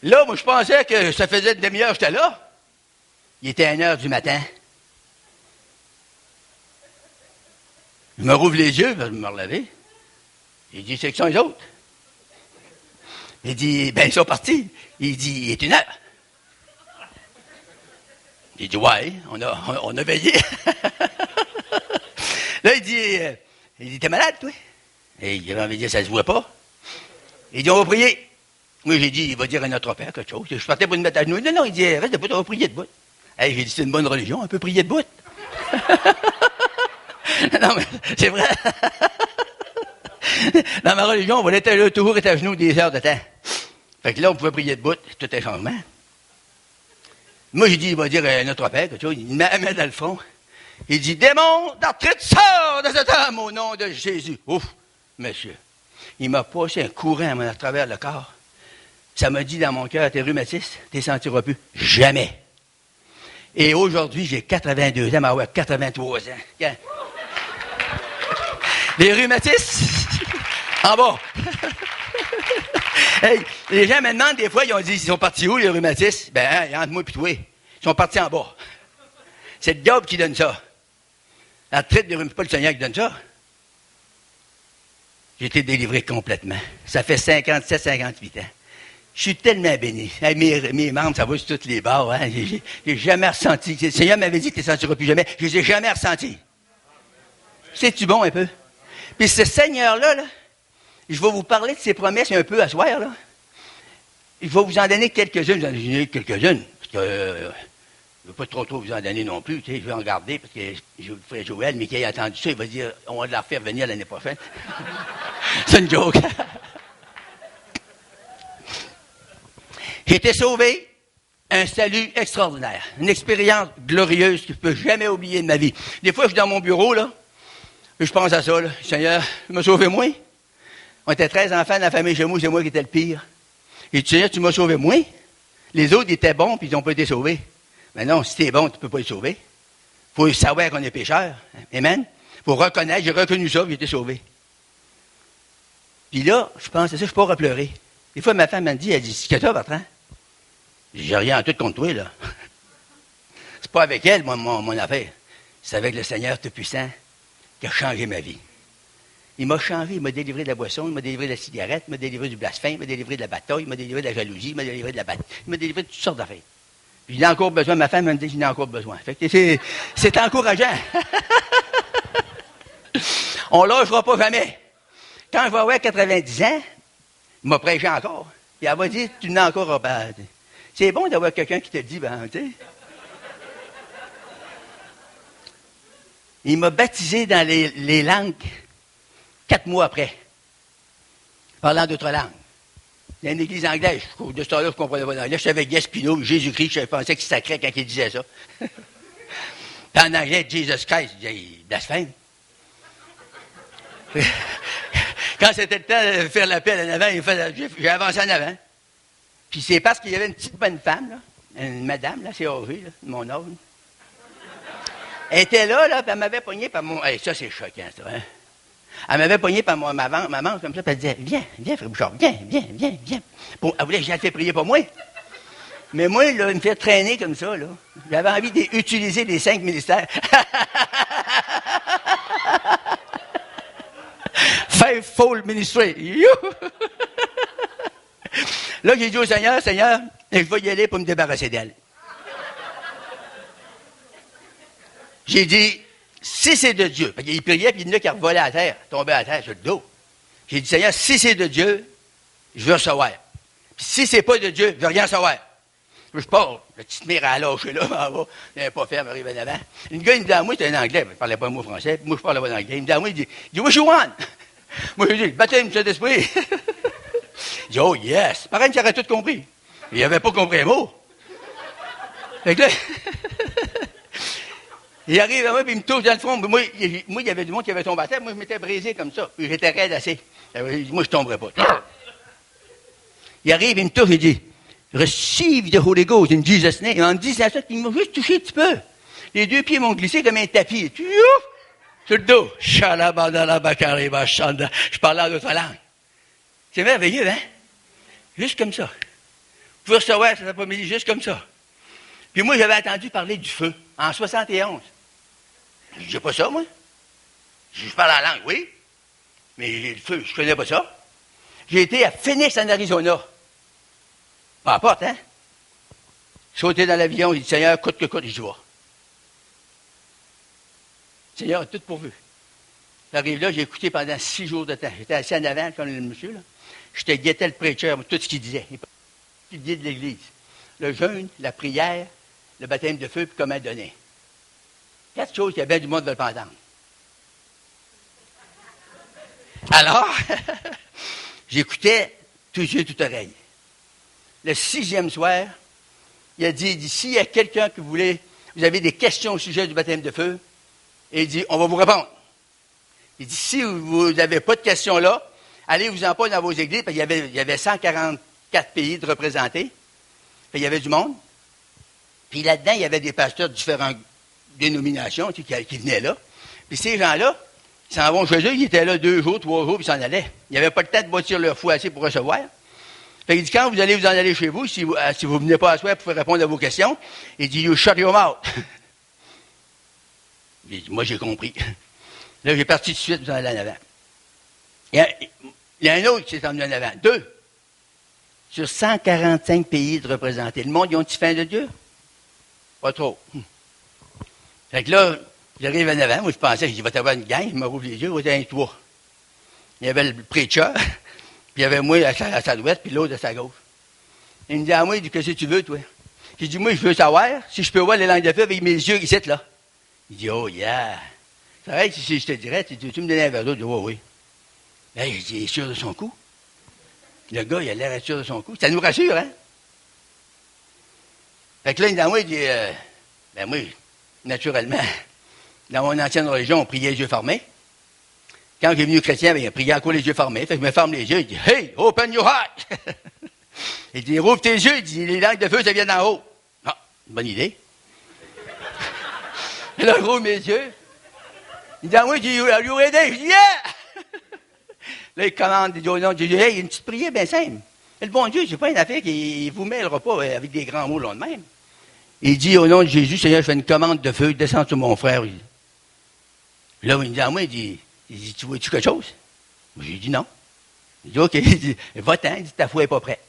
Là, moi, je pensais que ça faisait une demi-heure que j'étais là. Il était 1h du matin. Je me rouvre les yeux, je me relever. Il dit, c'est que sont les autres. Il dit, ben, ils sont partis. Il dit, il est 1h. Il dit, ouais, on a veillé. Là, il dit, t'es malade, toi? Et il avait dit, ça se voit pas. Il dit, on va prier. Moi, j'ai dit, il va dire à notre père quelque chose. Je partais pour me mettre à genoux. Non, il dit, reste debout, on va prier debout. Hey, j'ai dit, c'est une bonne religion, on peut prier debout. Non, mais c'est vrai. Dans ma religion, on va être toujours être à genoux des heures de temps. Fait que là, on pouvait prier debout, tout un changement. Moi, j'ai dit, il va dire à notre père quelque chose. Il me met la main dans le front. Il dit, démon d'arthrite, sors de cet homme au nom de Jésus. Ouf, monsieur. Il m'a passé un courant à travers le corps. Ça m'a dit dans mon cœur, t'es rhumatiste, t'es sentiras plus. Jamais. Et aujourd'hui, j'ai 82 ans, mais 83 ans. Quand? Les rhumatistes, en bas. Hey, les gens me demandent des fois, ils ont dit, ils sont partis où, les rhumatistes? Ben, entre moi et toi. Ils sont partis en bas. C'est le diable qui donne ça. La traite des rhumatistes, pas le Seigneur qui donne ça. J'ai été délivré complètement. Ça fait 57, 58 ans. Je suis tellement béni. Hey, mes membres, ça va sur toutes les bords. Hein. J'ai jamais ressenti. Le Seigneur m'avait dit que tu ne les sentiras plus jamais. Je ne les ai jamais ressentis. C'est-tu bon un peu? Puis ce Seigneur-là, là, je vais vous parler de ses promesses un peu à soir. Là. Je vais vous en donner quelques-unes. J'en ai donné quelques-unes. Parce que je ne veux pas trop vous en donner non plus. Tu sais, je vais en garder parce que le frère Joël, mais qui a entendu ça, il va dire on va la faire venir l'année prochaine. C'est une joke. J'ai été sauvé, un salut extraordinaire, une expérience glorieuse que je ne peux jamais oublier de ma vie. Des fois, je suis dans mon bureau, là, et je pense à ça, là. Seigneur, tu m'as sauvé moi. On était 13 enfants dans la famille chez moi, c'est moi qui étais le pire. Et Seigneur, tu m'as sauvé moi. Les autres, ils étaient bons, puis ils n'ont pas été sauvés. Mais non, si t'es bon, tu ne peux pas être sauvé. Il faut savoir qu'on est pécheur. Amen. Il faut reconnaître, j'ai reconnu ça, j'ai été sauvé. Puis là, je pense à ça, je ne peux pas pleurer. Des fois, ma femme m'a dit, elle dit, c'est que toi, Bertrand? J'ai rien en tout contre toi, là. C'est pas avec elle, mon affaire. C'est avec le Seigneur Tout-Puissant qui a changé ma vie. Il m'a changé, il m'a délivré de la boisson, il m'a délivré de la cigarette, il m'a délivré du blasphème, il m'a délivré de la bataille, il m'a délivré de la jalousie, il m'a délivré de la bataille, il m'a délivré de toutes sortes d'affaires. Puis j'en ai encore besoin, ma femme me dit j'en ai encore besoin. Fait que c'est encourageant. On ne lâchera pas jamais. Quand je vais avoir 90 ans, il m'a prêché encore. Puis elle m'a dit, tu n'as encore pas. C'est bon d'avoir quelqu'un qui te dit, ben, tu sais. Il m'a baptisé dans les langues 4 mois après, parlant d'autres langues. Il y a une église anglaise. De ce temps-là, je ne comprenais pas l'anglais. Je savais Gaspino, Jésus-Christ, je pensais qu'il sacrait quand il disait ça. Puis en anglais, Jesus Christ, il blasphème. Quand c'était le temps de faire l'appel en avant, j'ai avancé en avant. Puis c'est parce qu'il y avait une petite bonne femme, là, une madame, là, c'est âgé, là, de mon âge. Elle était là, puis elle m'avait pogné par mon... Hey, ça, c'est choquant, ça, hein? Elle m'avait pogné par ma manche comme ça, puis elle disait, viens, frère Bouchard, viens. Elle voulait que j'aille faire prier pour moi. Mais moi, là, il me fait traîner comme ça, là. J'avais envie d'utiliser les 5 ministères. Faithful ministry. Là, j'ai dit au Seigneur, je vais y aller pour me débarrasser d'elle. J'ai dit, si c'est de Dieu, parce qu'il priait, puis il y en a qui revolaient à terre, tombaient à terre sur le dos. J'ai dit, Seigneur, si c'est de Dieu, je veux recevoir. Puis si c'est pas de Dieu, je veux rien savoir. Je pars, le petit mire à lâcher là, m'en va, il n'avait pas fait, m'arrive en avant. Une gars, il me dit à moi, c'était un anglais, il ne parlait pas un mot français, puis moi, je parlais pas d'anglais. Il me dit à moi, il dit, what you want? Moi, je dis, baptême du Saint-Esprit. Il dit, oh yes. Pareil, il aurait tout compris. Il n'avait pas compris un mot. Fait que là, il arrive à moi, puis il me touche dans le front. Moi, il y avait du monde qui avait tombé à terre. Moi, je m'étais brisé comme ça. Puis j'étais raide assez. Moi, je ne tomberais pas. Il arrive, il me touche, il dit, receive the Holy Ghost in Jesus' name. En disant ça, il m'a juste touché un petit peu. Les 2 pieds m'ont glissé comme un tapis. Sur le dos. Je parlais en d'autres langues. C'est merveilleux, hein? Juste comme ça. Vous pouvez recevoir cet après-midi juste comme ça. Puis moi, j'avais entendu parler du feu en 71. Je n'ai pas ça, moi. Je parle la langue, oui. Mais le feu, je ne connais pas ça. J'ai été à Phoenix, en Arizona. Pas à porte, hein? Sauté dans l'avion, il dit, Seigneur, coûte que coûte, je vois. Seigneur, tout pourvu. J'arrive là, j'ai écouté pendant 6 jours de temps. J'étais assis en avant, comme le monsieur, là. J'étais guetté le prêcheur, tout ce qu'il disait. Il guide l'Église. Le jeûne, la prière, le baptême de feu, puis comment donner. 4 choses qu'il y avait du monde de le entendre. Alors, j'écoutais tout yeux, toute oreille. Le 6e soir, il a dit, s'il y a quelqu'un qui voulait, vous avez des questions au sujet du baptême de feu, et il dit, on va vous répondre. Il dit, si vous n'avez pas de questions là, allez-vous-en pas dans vos églises, parce qu'il y avait 144 pays de représentés. Puis il y avait du monde. Puis là-dedans, il y avait des pasteurs de différentes dénominations qui venaient là. Puis ces gens-là, ils s'en vont chez eux, ils étaient là 2 jours, 3 jours, puis ils s'en allaient. Il n'y avait pas le temps de bâtir leur fou assez pour recevoir. Fait qu'il dit, quand vous allez vous en aller chez vous, si vous ne venez pas à soi pour répondre à vos questions, il dit, you shut your mouth. Il dit, moi, j'ai compris. Là, j'ai parti tout de suite, vous en allez en avant. Il y a un autre qui s'est emmené en avant. 2. Sur 145 pays de représentés. Le monde, ils ont-ils faim de Dieu? Pas trop. Fait que là, j'arrive en avant. Moi, je pensais qu'il va y avoir une gang. Il me rouvre les yeux. Il y avait 3. Il y avait le prêcheur, puis il y avait moi à sa droite, puis l'autre à sa gauche. Il me dit à moi, il dit, qu'est-ce que tu veux, toi? J'ai dit, moi, je veux savoir si je peux voir les langues de feu avec mes yeux ici, là. Il dit, oh, yeah. C'est vrai que si je te dirais, tu me donnais un verre d'eau? Je dis, oh, oui. Là, il dit, il est sûr de son coup. Le gars, il a l'air sûr de son coup. Ça nous rassure, hein? Fait que là, dans moi, il dit, ben moi, naturellement, dans mon ancienne religion, on priait les yeux fermés. Quand j'ai venu chrétien, ben, il priait encore les yeux fermés. Fait que je me ferme les yeux, il dit, hey, open your eyes! Il dit, rouvre tes yeux, il dit, les langues de feu, ça vient d'en haut. Ah, bonne idée. Là, je roule mes yeux. Il dit à moi, il dit, are you ready? Je dis, yeah! Là, il commande, il dit au nom de Jésus, hey, il y a une petite prière bien simple. Et le bon Dieu, c'est pas une affaire qui vous mêlera pas avec des grands mots là de même. Il dit au nom de Jésus, Seigneur, je fais une commande de feu, descends sur mon frère. Là, il dit à moi, il dit, tu vois-tu quelque chose? J'ai dit non. Il dit, OK, il dit, va-t'en, il dit, ta foi n'est pas prête.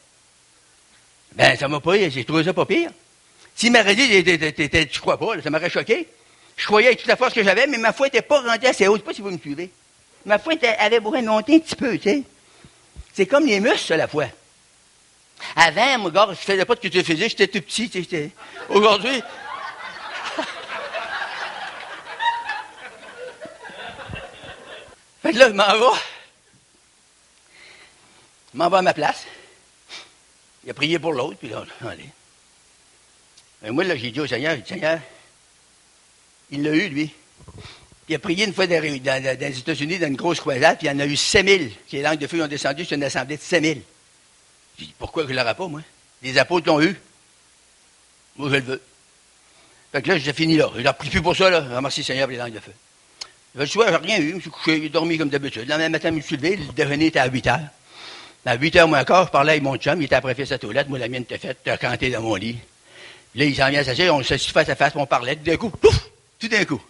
Ben, ça m'a pas, j'ai trouvé ça pas pire. S'il m'aurait dit, tu crois pas, là, ça m'aurait choqué. Je croyais avec toute la force que j'avais, mais ma foi n'était pas rendue assez haute. Je sais pas si vous me suivez. Ma foi avait besoin de monter un petit peu, tu sais. C'est comme les muscles, ça, la foi. Avant, mon gars, je faisais pas de culture physique, j'étais tout petit, tu sais. Aujourd'hui. Fait que là, je m'en vais à ma place. Il a prié pour l'autre, puis là, allez. Mais moi, là, j'ai dit au Seigneur, Seigneur, il l'a eu, lui. Il a prié une fois dans les États-Unis, dans une grosse croisade, puis il y en a eu 5000. Les langues de feu ont descendu sur une assemblée de 5000. J'ai dit, pourquoi je ne l'aurai pas, moi? Les apôtres l'ont eu. Moi, je le veux. Fait que là, j'ai fini là. Je n'en prie plus pour ça, là. Remercie Seigneur pour les langues de feu. Le soir, je n'ai rien eu. Je me suis couché, j'ai dormi comme d'habitude. Le lendemain matin, je me suis levé. Le déjeuner était à 8 heures. À 8 heures moins quart, je parlais avec mon chum. Il était après fait sa toilette. Moi, la mienne était faite. J'étais canté dans mon lit. Là, il s'en vient à s'asseoir. On s'assit face à face, on parlait. Tout d'un coup, pouf! Tout d'un coup.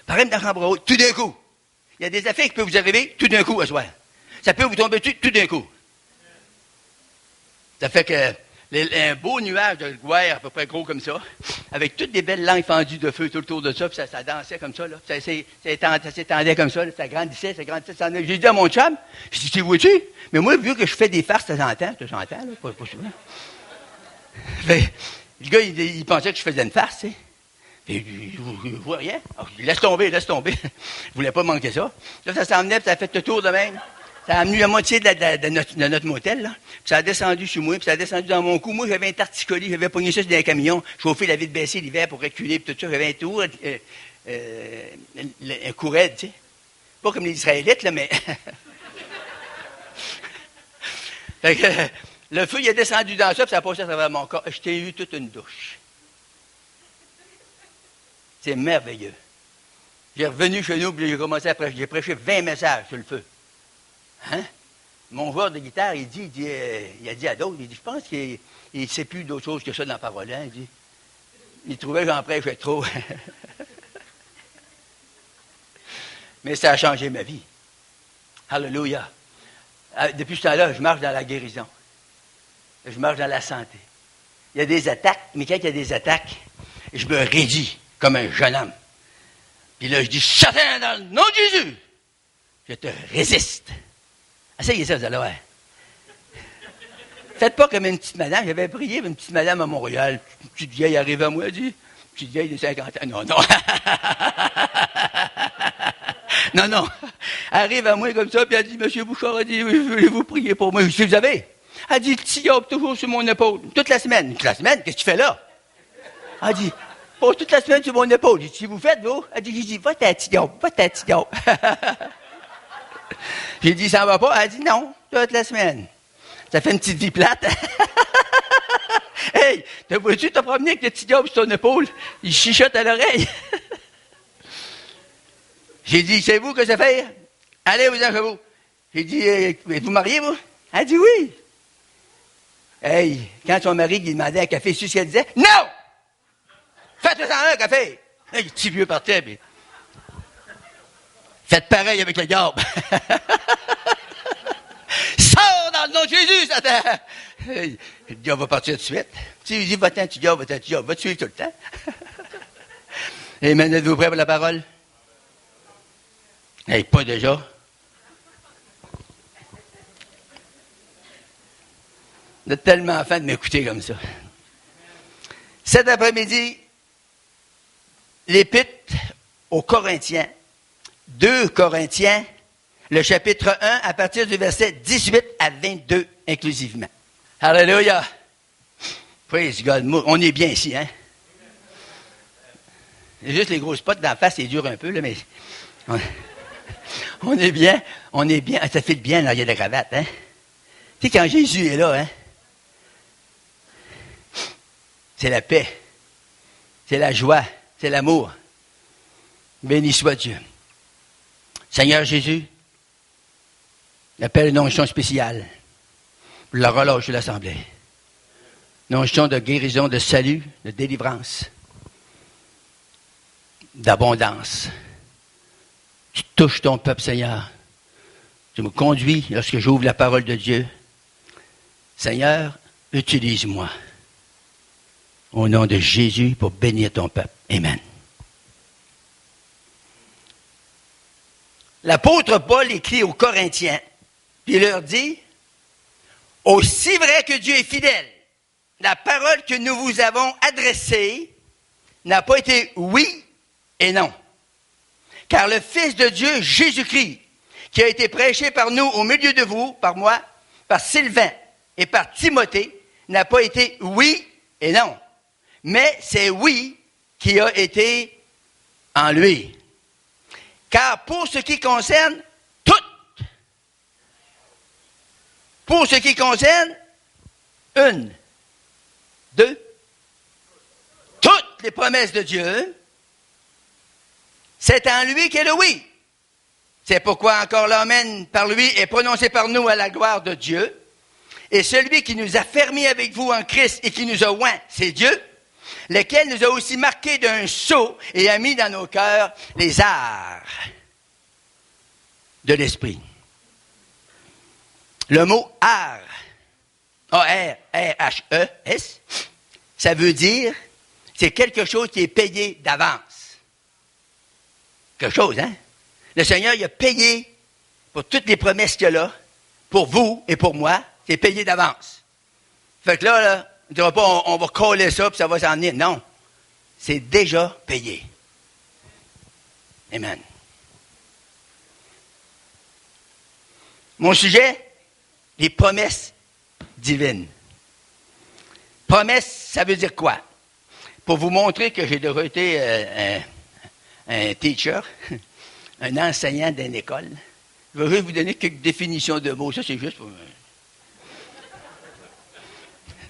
Pareil dans la chambre haute, tout d'un coup. Il y a des affaires qui peuvent vous arriver tout d'un coup à soir. Ça peut vous tomber dessus tout d'un coup. Ça fait que un beau nuage de gloire à peu près gros comme ça, avec toutes des belles langues fendues de feu tout autour de ça, puis ça dansait comme ça, là. Ça s'étendait comme ça, là, ça grandissait. J'ai dit à mon chum, je dis, tu vois-tu? Mais moi, vu que je fais des farces de temps en temps, là, pas souvent. Fait, le gars, il pensait que je faisais une farce, tu sais. Il ne voit rien. Alors, je dis, laisse tomber. Je ne voulais pas manquer ça. Là, ça s'emmenait, puis ça a fait le tour de même. Ça a amené la moitié de notre motel, là. Puis ça a descendu sur moi, puis ça a descendu dans mon cou. Moi, j'avais un torticolis, j'avais pogné ça sur des camions, chauffé la vitre baissée l'hiver pour reculer, puis tout ça. J'avais un tour, un courette, tu sais. Pas comme les Israélites, là, mais... Fait que, le feu, il est descendu dans ça, puis ça a passé à travers mon corps. Je t'ai eu toute une douche. C'est merveilleux. J'ai revenu chez nous, puis j'ai commencé à prêcher. J'ai prêché 20 messages sur le feu. Hein? Mon joueur de guitare, il a dit à d'autres, il dit, je pense qu'il ne sait plus d'autre chose que ça dans la parole. Hein? Il trouvait que j'en prêchais trop. Mais ça a changé ma vie. Alléluia. Depuis ce temps-là, je marche dans la guérison. Je marche dans la santé. Il y a des attaques, mais quand il y a des attaques, je me raidis comme un jeune homme. Puis là, je dis, Satan, dans le nom de Jésus, je te résiste. Essayez ça, vous allez voir. Faites pas comme une petite madame. J'avais prié une petite madame à Montréal. Une petite vieille arrive à moi, elle dit, une petite vieille de 50 ans. Non. non. Elle arrive à moi comme ça, puis elle dit, Monsieur Bouchard, elle dit, voulez-vous prier pour moi? Je dis, vous avez? Elle dit, petit yob toujours sur mon épaule. Toute la semaine. Toute la semaine? Qu'est-ce que tu fais là? Elle dit, pose toute la semaine sur mon épaule. J'ai dit, si vous faites, vous? Elle dit, va ta petit yob. J'ai dit, ça va pas? Elle dit, non, toute la semaine. Ça fait une petite vie plate. Hey, t'as vois-tu, t'as promené avec le petit diable sur ton épaule? Il chichote à l'oreille. J'ai dit, c'est vous que ça fait? Allez, vous en chez vous. J'ai dit, êtes-vous marié, vous? Elle dit, oui. Hey, quand son mari lui demandait un café, c'est ce qu'elle disait? Non! Faites-en un café! Hey, le petit vieux partait, puis... Faites pareil avec le diable. Sors dans le nom de Jésus, Satan! Hey, le diable va partir tout de suite. Tu lui dis, va-t'en, tu diable, va-t'en, tu diable, va te suivre tout le temps. Et maintenant, êtes-vous prêts pour la parole? Hey, pas déjà. Vous êtes tellement fan de m'écouter comme ça. Cet après-midi, l'épître aux Corinthiens, 2 Corinthiens, le chapitre 1, à partir du verset 18 à 22 inclusivement. Alléluia! Praise God. On est bien ici, hein? C'est juste les grosses potes d'en face, c'est dur un peu, là, mais on est bien, ça fait bien l'arrière de la cravate, hein? Tu sais, quand Jésus est là, hein? C'est la paix, c'est la joie, c'est l'amour. Béni soit Dieu. Seigneur Jésus, j'appelle une onction spéciale pour la relâche de l'Assemblée. Une onction de guérison, de salut, de délivrance, d'abondance. Tu touches ton peuple, Seigneur. Tu me conduis lorsque j'ouvre la parole de Dieu. Seigneur, utilise-moi. Au nom de Jésus, pour bénir ton peuple. Amen. L'apôtre Paul écrit aux Corinthiens, puis il leur dit, « Aussi vrai que Dieu est fidèle, la parole que nous vous avons adressée n'a pas été oui et non. Car le Fils de Dieu, Jésus-Christ, qui a été prêché par nous au milieu de vous, par moi, par Sylvain et par Timothée, n'a pas été oui et non. Mais c'est oui qui a été en lui. Car pour ce qui concerne une, deux, toutes les promesses de Dieu, c'est en lui qu'est le oui. C'est pourquoi encore l'amen par lui est prononcé par nous à la gloire de Dieu. Et celui qui nous a fermis avec vous en Christ et qui nous a oints, c'est Dieu, lequel nous a aussi marqués d'un sceau et a mis dans nos cœurs les arts de l'esprit. Le mot art, A-R-R-H-E-S, ça veut dire, c'est quelque chose qui est payé d'avance. Quelque chose, hein? Le Seigneur, il a payé pour toutes les promesses qu'il y a là, pour vous et pour moi, c'est payé d'avance. Fait que là, on ne dira pas, on va coller ça, puis ça va s'en venir. Non. C'est déjà payé. Amen. Mon sujet, les promesses divines. Promesse, ça veut dire quoi? Pour vous montrer que j'ai déjà été un teacher, un enseignant d'une école, je vais vous donner quelques définitions de mots. Ça, c'est juste pour...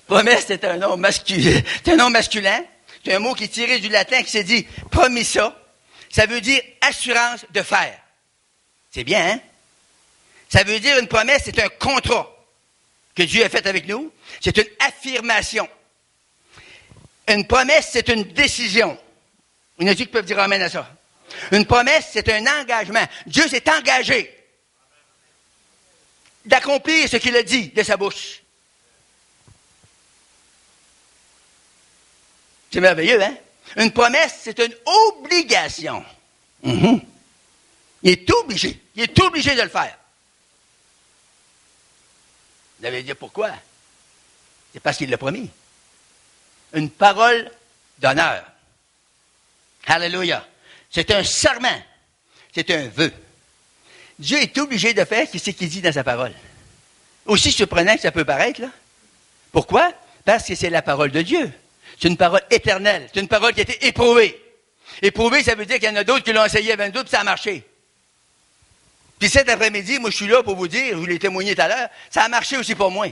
Promesse, c'est un nom masculin. C'est un nom masculin. C'est un mot qui est tiré du latin qui s'est dit promissa. Ça veut dire assurance de faire. C'est bien, hein? Ça veut dire une promesse, c'est un contrat que Dieu a fait avec nous. C'est une affirmation. Une promesse, c'est une décision. Il y en a qui peuvent dire amen à ça. Une promesse, c'est un engagement. Dieu s'est engagé d'accomplir ce qu'il a dit de sa bouche. C'est merveilleux, hein? Une promesse, c'est une obligation. Mm-hmm. Il est obligé. Il est obligé de le faire. Vous allez dire pourquoi? C'est parce qu'il l'a promis. Une parole d'honneur. Alléluia. C'est un serment. C'est un vœu. Dieu est obligé de faire ce qu'il dit dans sa parole. Aussi surprenant que ça peut paraître, là. Pourquoi? Parce que c'est la parole de Dieu. C'est une parole éternelle. C'est une parole qui a été éprouvée. Éprouvée, ça veut dire qu'il y en a d'autres qui l'ont essayé avec d'autres, puis ça a marché. Puis cet après-midi, moi, je suis là pour vous dire, je vous l'ai témoigné tout à l'heure, ça a marché aussi pour moi.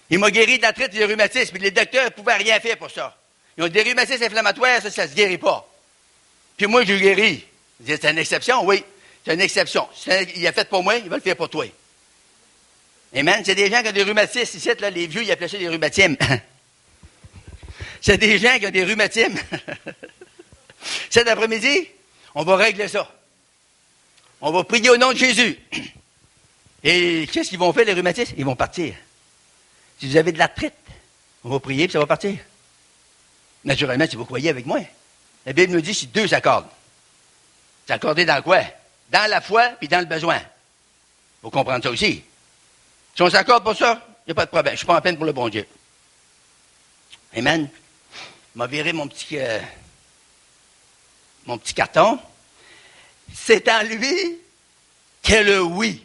Il m'a guéri de l'arthrite et du rhumatisme, puis les docteurs ne pouvaient rien faire pour ça. Ils ont des rhumatismes inflammatoires, ça ne se guérit pas. Puis moi, je guéris. C'est une exception? Oui, c'est une exception. Il a fait pour moi, il va le faire pour toi. Amen. C'est des gens qui ont des rhumatismes. Ici, là, les vieux, ils appelaient ça des rhumatismes. C'est des gens qui ont des rhumatismes. Cet après-midi, on va régler ça. On va prier au nom de Jésus. Et qu'est-ce qu'ils vont faire, les rhumatismes? Ils vont partir. Si vous avez de l'arthrite, on va prier, puis ça va partir. Naturellement, si vous croyez avec moi. La Bible nous dit, si deux s'accordent. S'accorder dans quoi? Dans la foi, puis dans le besoin. Il faut comprendre ça aussi. Si on s'accorde pour ça, il n'y a pas de problème. Je ne suis pas en peine pour le bon Dieu. Amen. Je vais virer mon petit carton. C'est en lui qu'est le oui.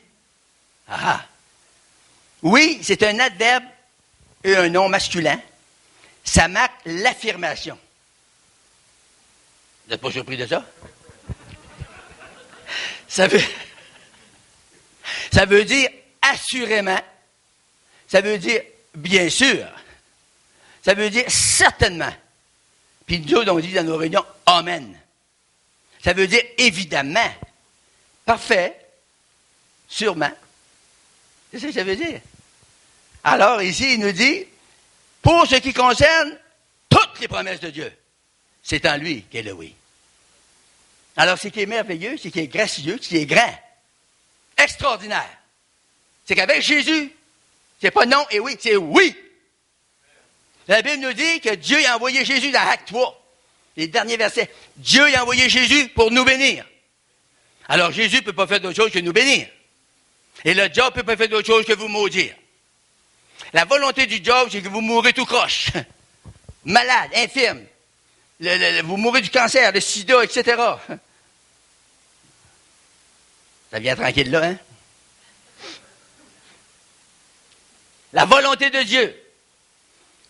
Ah! Oui, c'est un adverbe et un nom masculin. Ça marque l'affirmation. Vous n'êtes pas surpris de ça? Ça veut dire assurément. Ça veut dire bien sûr. Ça veut dire certainement. Puis nous autres, on dit dans nos réunions, amen. Ça veut dire évidemment. Parfait. Sûrement. C'est ça que ça veut dire. Alors, ici, il nous dit, pour ce qui concerne toutes les promesses de Dieu, c'est en lui qu'est le oui. Alors, ce qui est merveilleux, ce qui est gracieux, ce qui est grand, extraordinaire, c'est qu'avec Jésus, c'est pas non et oui, c'est oui. La Bible nous dit que Dieu a envoyé Jésus dans Acte 3, les derniers versets. Dieu a envoyé Jésus pour nous bénir. Alors, Jésus ne peut pas faire d'autre chose que nous bénir. Et le diable ne peut pas faire d'autre chose que vous maudire. La volonté du diable, c'est que vous mourrez tout croche. Malade, infirme. Vous mourrez du cancer, le sida, etc. Ça vient tranquille là, hein? La volonté de Dieu,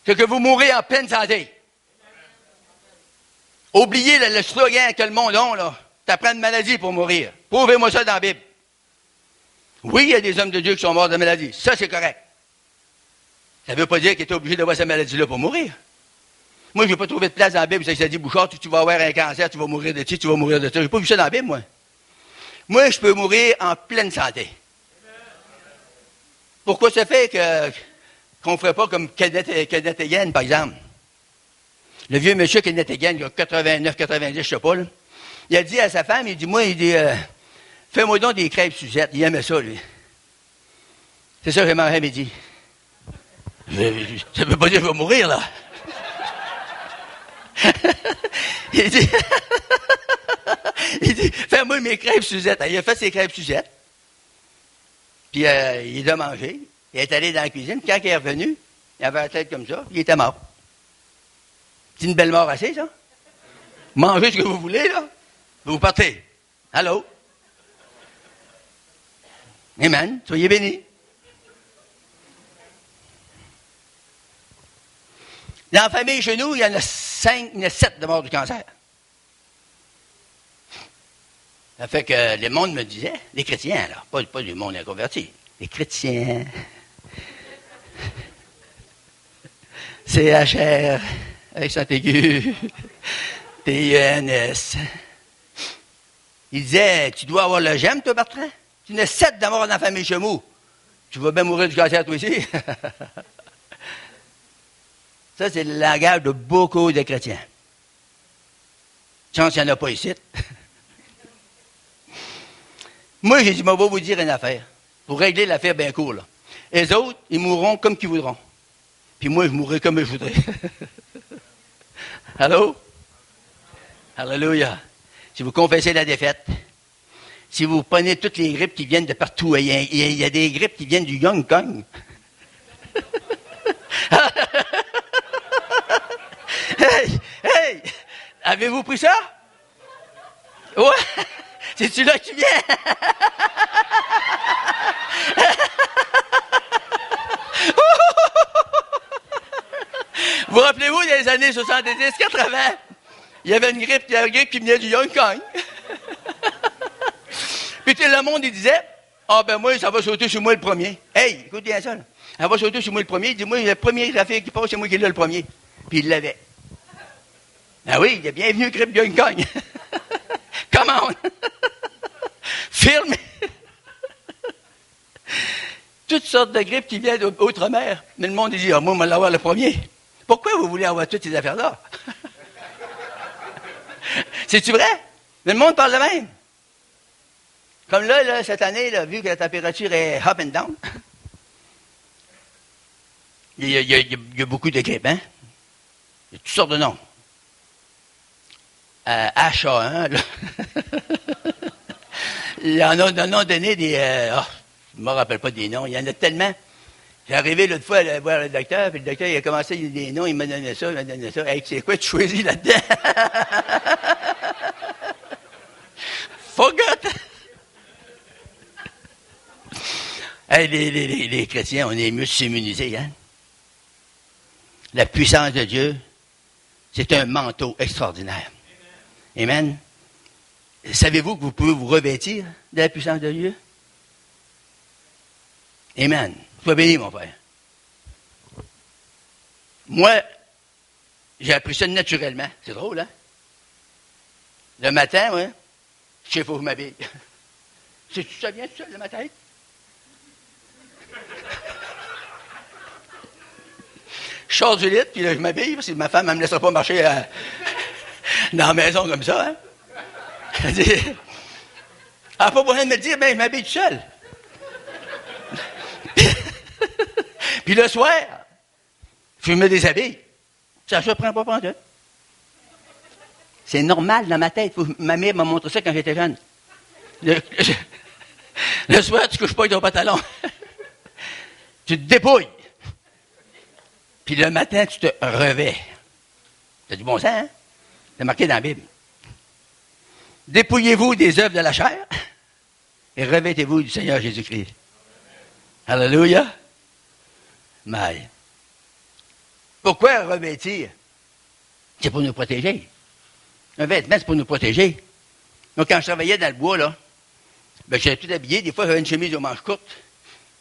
c'est que vous mourrez en pleine santé. Oubliez le slogan que le monde a, là. T'apprends une maladie pour mourir. Prouvez-moi ça dans la Bible. Oui, il y a des hommes de Dieu qui sont morts de maladie. Ça, c'est correct. Ça ne veut pas dire qu'il était obligé d'avoir cette maladie-là pour mourir. Moi, je n'ai pas trouvé de place dans la Bible. Ça dit, Bouchard, tu vas avoir un cancer, tu vas mourir de ci, tu vas mourir de ça. Je n'ai pas vu ça dans la Bible, moi. Moi, je peux mourir en pleine santé. Pourquoi ça fait qu'on ne ferait pas comme Kenneth Hagin, par exemple? Le vieux monsieur Kenneth Hagin, il a 89, 90, je ne sais pas, là. Il a dit à sa femme, il dit, fais-moi donc des crêpes Suzette. Il aimait ça, lui. C'est ça que j'ai mangé à midi. Ça ne veut pas dire que je vais mourir, là. il dit, fais-moi mes crêpes Suzette. Il a fait ses crêpes Suzette. Puis il a mangé. Il est allé dans la cuisine. Quand il est revenu, il avait la tête comme ça. Il était mort. C'est une belle mort assez, ça. Mangez ce que vous voulez, là. Vous partez. Allô? Amen. Soyez bénis. Dans la famille chez nous, il y en a 7 de morts du cancer. Ça fait que le monde me disait, les chrétiens, là, pas du monde inconverti, les chrétiens, CHR, avec Saint-Aigu, TINS. Il disait, tu dois avoir le gemme, toi, Bertrand? Tu en as 7 de morts dans la famille chez nous. Tu vas bien mourir du cancer, toi aussi. Ça, c'est le langage de beaucoup de chrétiens. Chance, il n'y en a pas ici. Moi, j'ai dit, je vais vous dire une affaire. Pour régler l'affaire bien court, là. Les autres, ils mourront comme qu'ils voudront. Puis moi, je mourrai comme je voudrais. Allô? Alléluia. Si vous confessez la défaite, si vous prenez toutes les grippes qui viennent de partout, il y a des grippes qui viennent du Hong Kong. Hey! Avez-vous pris ça? Ouais! C'est-tu là qui vient? Vous rappelez-vous des années 70-80? Il y avait une grippe qui venait du Hong Kong. Puis le monde, il disait, ben moi, ça va sauter sur moi le premier. Hey, écoute bien ça, là. Elle va sauter sur moi le premier. Il dit, moi, le premier trafic qui passe, c'est moi qui l'ai le premier. Puis il l'avait. Ah oui, il est bienvenu, grippe du Hong Kong. Come on! Filme! Toutes sortes de grippes qui viennent d'outre-mer. Mais le monde, il dit, moi, on va l'avoir le premier. Pourquoi vous voulez avoir toutes ces affaires-là? C'est-tu vrai? Mais le monde parle de même. Comme là, cette année, là, vu que la température est up and down, il y a beaucoup de grippes, hein? Il y a toutes sortes de noms. H1, là. Il y en a donné des... je ne me rappelle pas des noms. Il y en a tellement. J'ai arrivé l'autre fois à voir le docteur, puis le docteur, il a commencé à dire des noms, il m'a donné ça, il m'a donné ça. Hey, c'est quoi tu choisis là-dedans? Forgot! Hey, les chrétiens, on est mieux s'immuniser, hein? La puissance de Dieu, c'est un manteau extraordinaire. Amen. Savez-vous que vous pouvez vous revêtir de la puissance de Dieu? Amen. Sois béni, mon frère. Moi, j'ai appris ça naturellement. C'est drôle, hein? Le matin, ouais, Je sais, il faut que je m'habille. C'est-tu ça vient tout seul de ma tête? Je sors du lit, puis là, je m'habille, parce que ma femme ne me laissera pas marcher dans la maison comme ça. Hein? Elle n'a pas besoin de me dire, ben, je m'habille tout seul. Puis le soir, je me déshabille. Ça ne se prend pas pantoute. C'est normal dans ma tête. Ma mère m'a montré ça quand j'étais jeune. Le soir, tu ne couches pas avec ton pantalon. Tu te dépouilles. Puis le matin, tu te revais. C'est du bon sens, hein? C'est marqué dans la Bible. Dépouillez-vous des œuvres de la chair et revêtez-vous du Seigneur Jésus-Christ. Alléluia. Mais, pourquoi revêtir? C'est pour nous protéger. Un vêtement, c'est pour nous protéger. Donc, quand je travaillais dans le bois, là, ben, j'étais tout habillé. Des fois, j'avais une chemise aux manches courtes.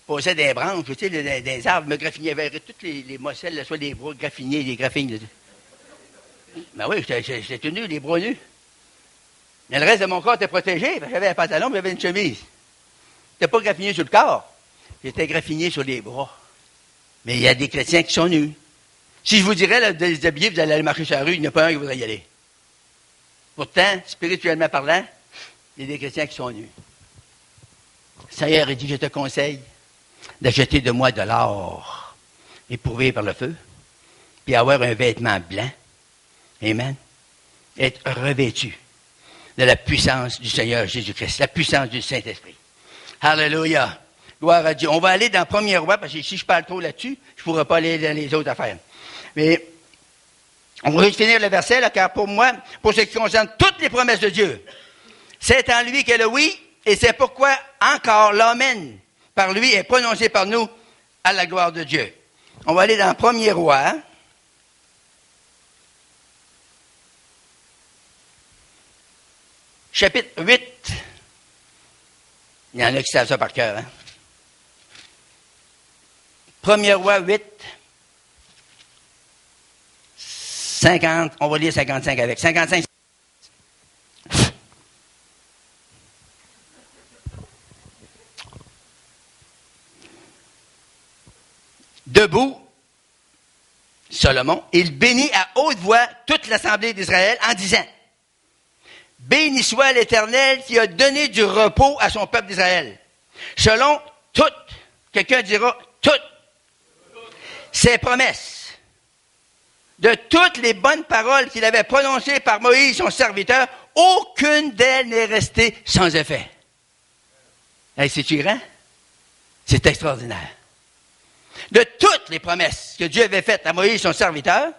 Posais des branches, tu sais, des arbres, me graffinais vers toutes les mocelles, là, soit les bras graffinés, les graffines. Ben oui, j'étais tout nu, les bras nus. Mais le reste de mon corps était protégé. J'avais un pantalon, mais j'avais une chemise. J'étais pas graffiné sur le corps. J'étais graffiné sur les bras. Mais il y a des chrétiens qui sont nus. Si je vous dirais là, de les habiller, vous allez aller marcher sur la rue, il n'y en a pas un qui voudrait y aller. Pourtant, spirituellement parlant, il y a des chrétiens qui sont nus. Le Seigneur a dit, je te conseille d'acheter de moi de l'or, éprouvé par le feu, puis avoir un vêtement blanc. Amen. Être revêtu de la puissance du Seigneur Jésus-Christ, la puissance du Saint-Esprit. Alléluia. Gloire à Dieu. On va aller dans 1er Roi, parce que si je parle trop là-dessus, je ne pourrai pas aller dans les autres affaires. Mais on va juste finir le verset, là, car pour moi, pour ce qui concerne toutes les promesses de Dieu, c'est en lui qu'est le oui, et c'est pourquoi encore l'amen par lui est prononcé par nous à la gloire de Dieu. On va aller dans 1er Roi. Chapitre 8. Il y en a qui savent ça par cœur. Hein? 1er Roi 8. 50. On va lire 55 avec. 55. Debout, Salomon, il bénit à haute voix toute l'assemblée d'Israël en disant, béni soit l'Éternel qui a donné du repos à son peuple d'Israël. Selon toutes, quelqu'un dira toutes, ses promesses, de toutes les bonnes paroles qu'il avait prononcées par Moïse, son serviteur, aucune d'elles n'est restée sans effet. Hey, c'est-tu grand? C'est extraordinaire. De toutes les promesses que Dieu avait faites à Moïse, son serviteur,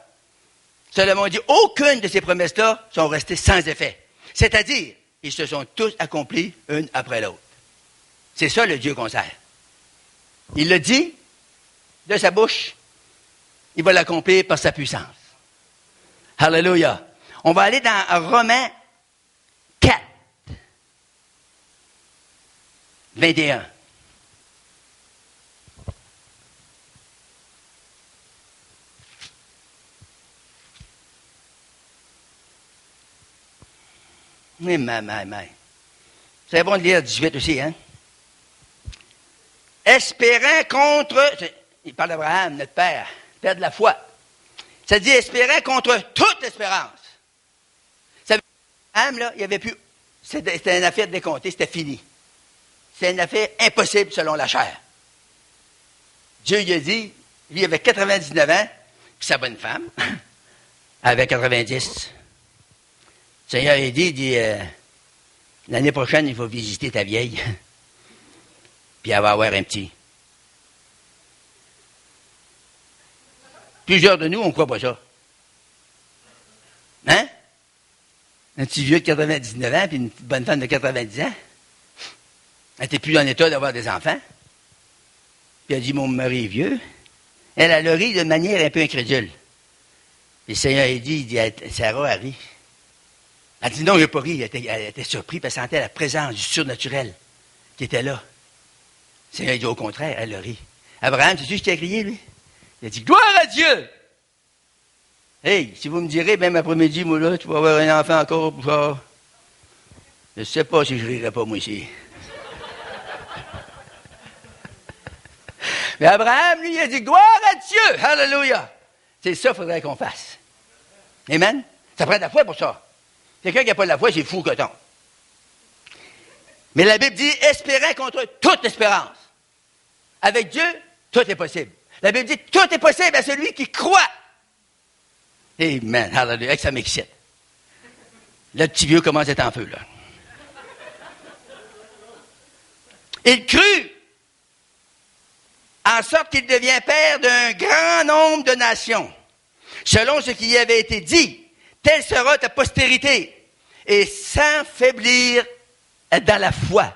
Salomon dit, aucune de ces promesses-là sont restées sans effet. C'est-à-dire, ils se sont tous accomplis une après l'autre. C'est ça le Dieu qu'on sert. Il le dit de sa bouche, il va l'accomplir par sa puissance. Alléluia. On va aller dans Romains 4, 21. Mais, c'est bon de lire 18 aussi, hein? Espérant contre, il parle d'Abraham, notre père, père de la foi. Ça dit espérant contre toute espérance. Ça veut dire qu'Abraham, là, il n'y avait plus, c'était une affaire décomptée, c'était fini. C'est une affaire impossible selon la chair. Dieu lui a dit, lui il avait 99 ans, puis sa bonne femme avait 90. Le Seigneur a dit, l'année prochaine, il faut visiter ta vieille, puis elle va avoir un petit. Plusieurs de nous, on ne croit pas ça. Hein? Un petit vieux de 99 ans, puis une bonne femme de 90 ans. Elle n'était plus en état d'avoir des enfants. Puis elle a dit, mon mari est vieux. Elle a ri de manière un peu incrédule. Puis le Seigneur a dit, Sarah a ri. Elle dit non, je n'ai pas ri. Elle était surprise parce qu'elle sentait la présence du surnaturel qui était là. Le Seigneur a dit au contraire, elle a ri. Abraham, c'est-tu ce qui a crié, lui? Il a dit, gloire à Dieu! Hey, si vous me direz, même après-midi, moi là, tu vas avoir un enfant encore. Je ne sais pas si je rirais pas, moi, ici. Mais Abraham, lui, il a dit, gloire à Dieu, hallelujah. C'est ça qu'il faudrait qu'on fasse. Amen? Ça prend de la foi pour ça. Quelqu'un qui n'a pas de la foi, c'est fou coton. Mais la Bible dit, espérant contre toute espérance. Avec Dieu, tout est possible. La Bible dit, tout est possible à celui qui croit. Amen, hallelujah, ça m'excite. Le petit vieux commence à être en feu, là. Il crut, en sorte qu'il devient père d'un grand nombre de nations. Selon ce qui y avait été dit, telle sera ta postérité, et sans faiblir dans la foi.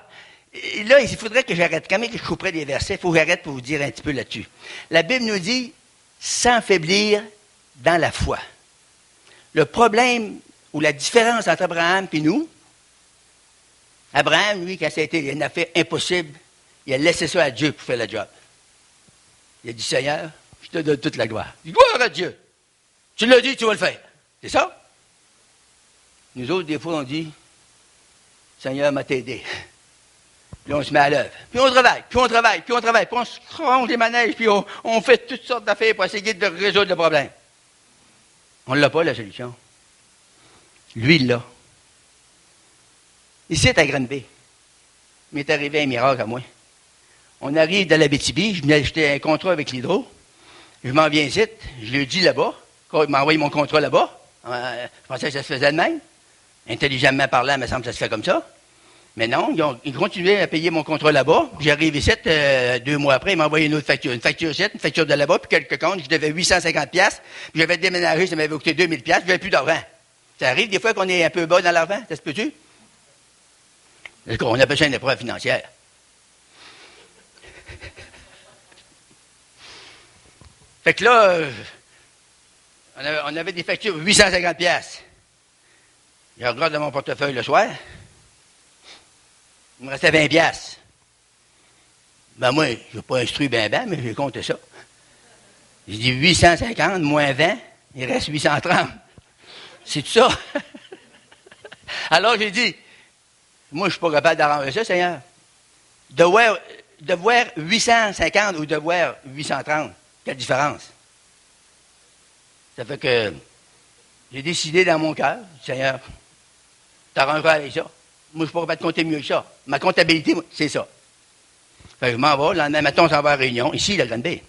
Et là, il faudrait que j'arrête. Quand même que je couperais des versets, il faut que j'arrête pour vous dire un petit peu là-dessus. La Bible nous dit, sans faiblir dans la foi. Le problème ou la différence entre Abraham et nous, Abraham, lui, quand ça a été une affaire impossible, il a laissé ça à Dieu pour faire le job. Il a dit, Seigneur, je te donne toute la gloire. Il dit, gloire à Dieu. Tu l'as dit, tu vas le faire. C'est ça? Nous autres, des fois, on dit, Seigneur m'a t'aidé. Puis on se met à l'œuvre. Puis on travaille, puis on travaille, puis on travaille, puis on se range les manèges, puis on fait toutes sortes d'affaires pour essayer de résoudre le problème. On ne l'a pas, la solution. Lui, il l'a. Ici, à Granby, il m'est arrivé un miracle à moi. On arrive dans l'Abitibi, je venais acheter un contrat avec l'Hydro. Je m'en viens ici, je lui dis là-bas, quand il m'a envoyé mon contrat là-bas. Je pensais que ça se faisait de même. Intelligemment parlant, il me semble que ça se fait comme ça. Mais non, ils continuaient à payer mon contrat là-bas. J'arrive ici, 2 mois après, ils m'ont envoyé une autre facture. Une facture ici, une facture de là-bas, puis quelques comptes. Je devais 850$. Puis j'avais déménagé, ça m'avait coûté 2000$. Je n'avais plus d'argent. Ça arrive des fois qu'on est un peu bas dans l'argent, ça se peut-tu? On appelle ça une épreuve financière. Fait que là, on avait des factures 850$. Je regarde dans mon portefeuille le soir. Il me restait 20$. Ben moi, je n'ai pas instruit ben, mais j'ai compté ça. J'ai dit 850 moins 20, il reste 830. C'est tout ça. Alors j'ai dit, moi je ne suis pas capable d'arranger ça, Seigneur. De voir 850 ou de voir 830, quelle différence? Ça fait que j'ai décidé dans mon cœur, Seigneur, t'arrangeras avec ça. Moi, je ne suis pas capable de compter mieux que ça. Ma comptabilité, c'est ça. Fait que je m'en vais. Le lendemain matin, on s'en va à Réunion. Ici, la Grande Baie.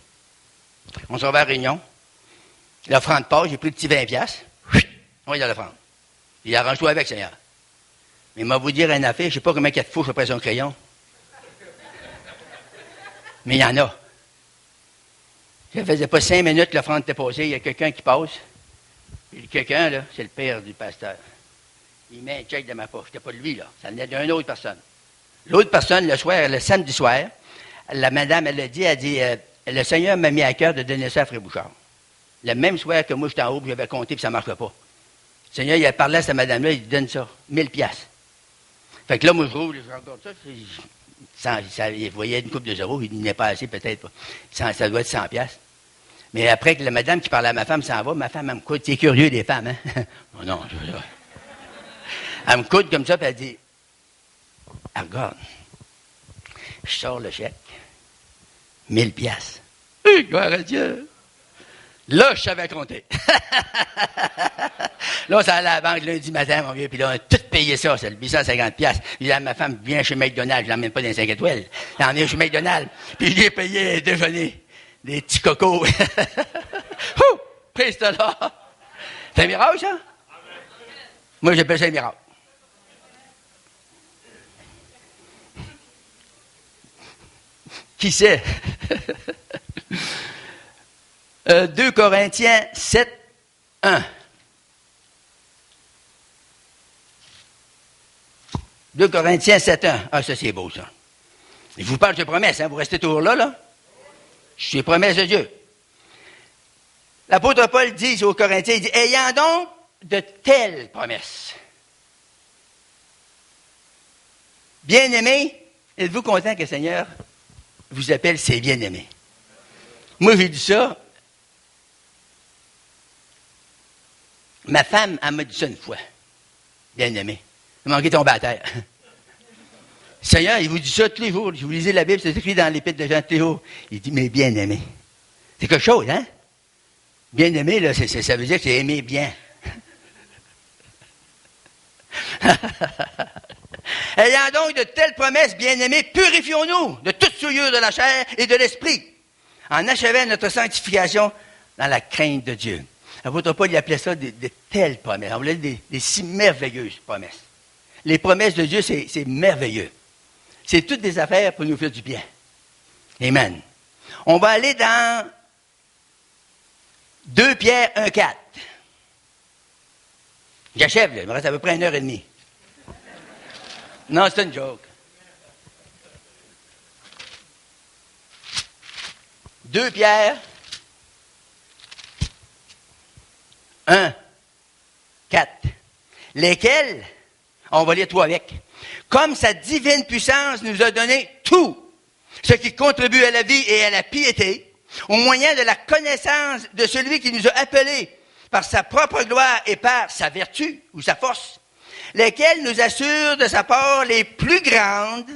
On s'en va à Réunion. L'offrande passe. J'ai pris le petit 20$. On va dans l'offrande. Il arrange-toi avec, Seigneur. Mais il m'a vous dire une affaire. Je ne sais pas combien il y a de fouches après son crayon. Mais il y en a. Ça faisait pas 5 minutes que l'offrande était passée. Il y a quelqu'un qui passe. Et quelqu'un, là, c'est le père du pasteur. Il met un chèque de ma poche. C'était pas de lui, là. Ça venait d'une autre personne. L'autre personne, le samedi soir, la madame, elle a dit, le Seigneur m'a mis à cœur de donner ça à Frère Bouchard. Le même soir que moi, j'étais en haut, j'avais compté, puis ça ne marchait pas. Le Seigneur, il a parlé à cette madame-là, il dit, donne ça, 1000$. Fait que là, moi, je roule, je regarde ça, il voyait une coupe de zéro, il n'est pas assez, peut-être pas. Ça doit être 100$. Mais après que la madame qui parlait à ma femme s'en va, ma femme, elle me coûte, c'est curieux des femmes, hein? Non, je veux dire. Elle me coûte comme ça, puis elle dit, elle regarde. Je sors le chèque. 1000$. Gloire à Dieu. Là, je savais compter. Là, ça allait à la banque lundi matin, mon vieux, puis là, on a tout payé ça, c'est le 850$. Puis là, ma femme vient chez McDonald's, je l'emmène pas dans les 5 étoiles. Elle en vient chez McDonald's, puis j'ai payé un déjeuner. Des petits cocos. Prise de là. C'est un miracle, ça? Moi, j'appelle ça un miracle. Qui sait? 2 Corinthiens 7, 1. 2 Corinthiens 7, 1. Ah, ça, c'est beau, ça. Je vous parle de promesses, hein? Vous restez toujours là? C'est les promesses de Dieu. L'apôtre Paul dit aux Corinthiens, il dit, ayant donc de telles promesses. Bien-aimés, êtes-vous content que le Seigneur vous appelle ses bien-aimés? Moi, j'ai dit ça. Ma femme, elle m'a dit ça une fois. Bien-aimé. Il manquait de tomber à terre. Le Seigneur, il vous dit ça tous les jours. Vous lisez la Bible, c'est écrit dans l'Épître de Jean tous les jours. Il dit, mais bien-aimé. C'est quelque chose, hein? Bien-aimé, là, ça veut dire que c'est aimer bien. Ayant donc de telles promesses, bien-aimés, purifions-nous de toute souillure de la chair et de l'esprit, en achevant notre sanctification dans la crainte de Dieu. L'apôtre Paul, il appelait ça de telles promesses. On voulait des si merveilleuses promesses. Les promesses de Dieu, c'est merveilleux. C'est toutes des affaires pour nous faire du bien. Amen. On va aller dans 2 Pierre 1,4. J'achève, là. Il me reste à peu près 1h30. Non, c'est une joke. 2 Pierre 1, 4. Lesquels, on va lire 3 avec, comme sa divine puissance nous a donné tout, ce qui contribue à la vie et à la piété, au moyen de la connaissance de celui qui nous a appelés par sa propre gloire et par sa vertu ou sa force, lesquels nous assurent de sa part les plus grandes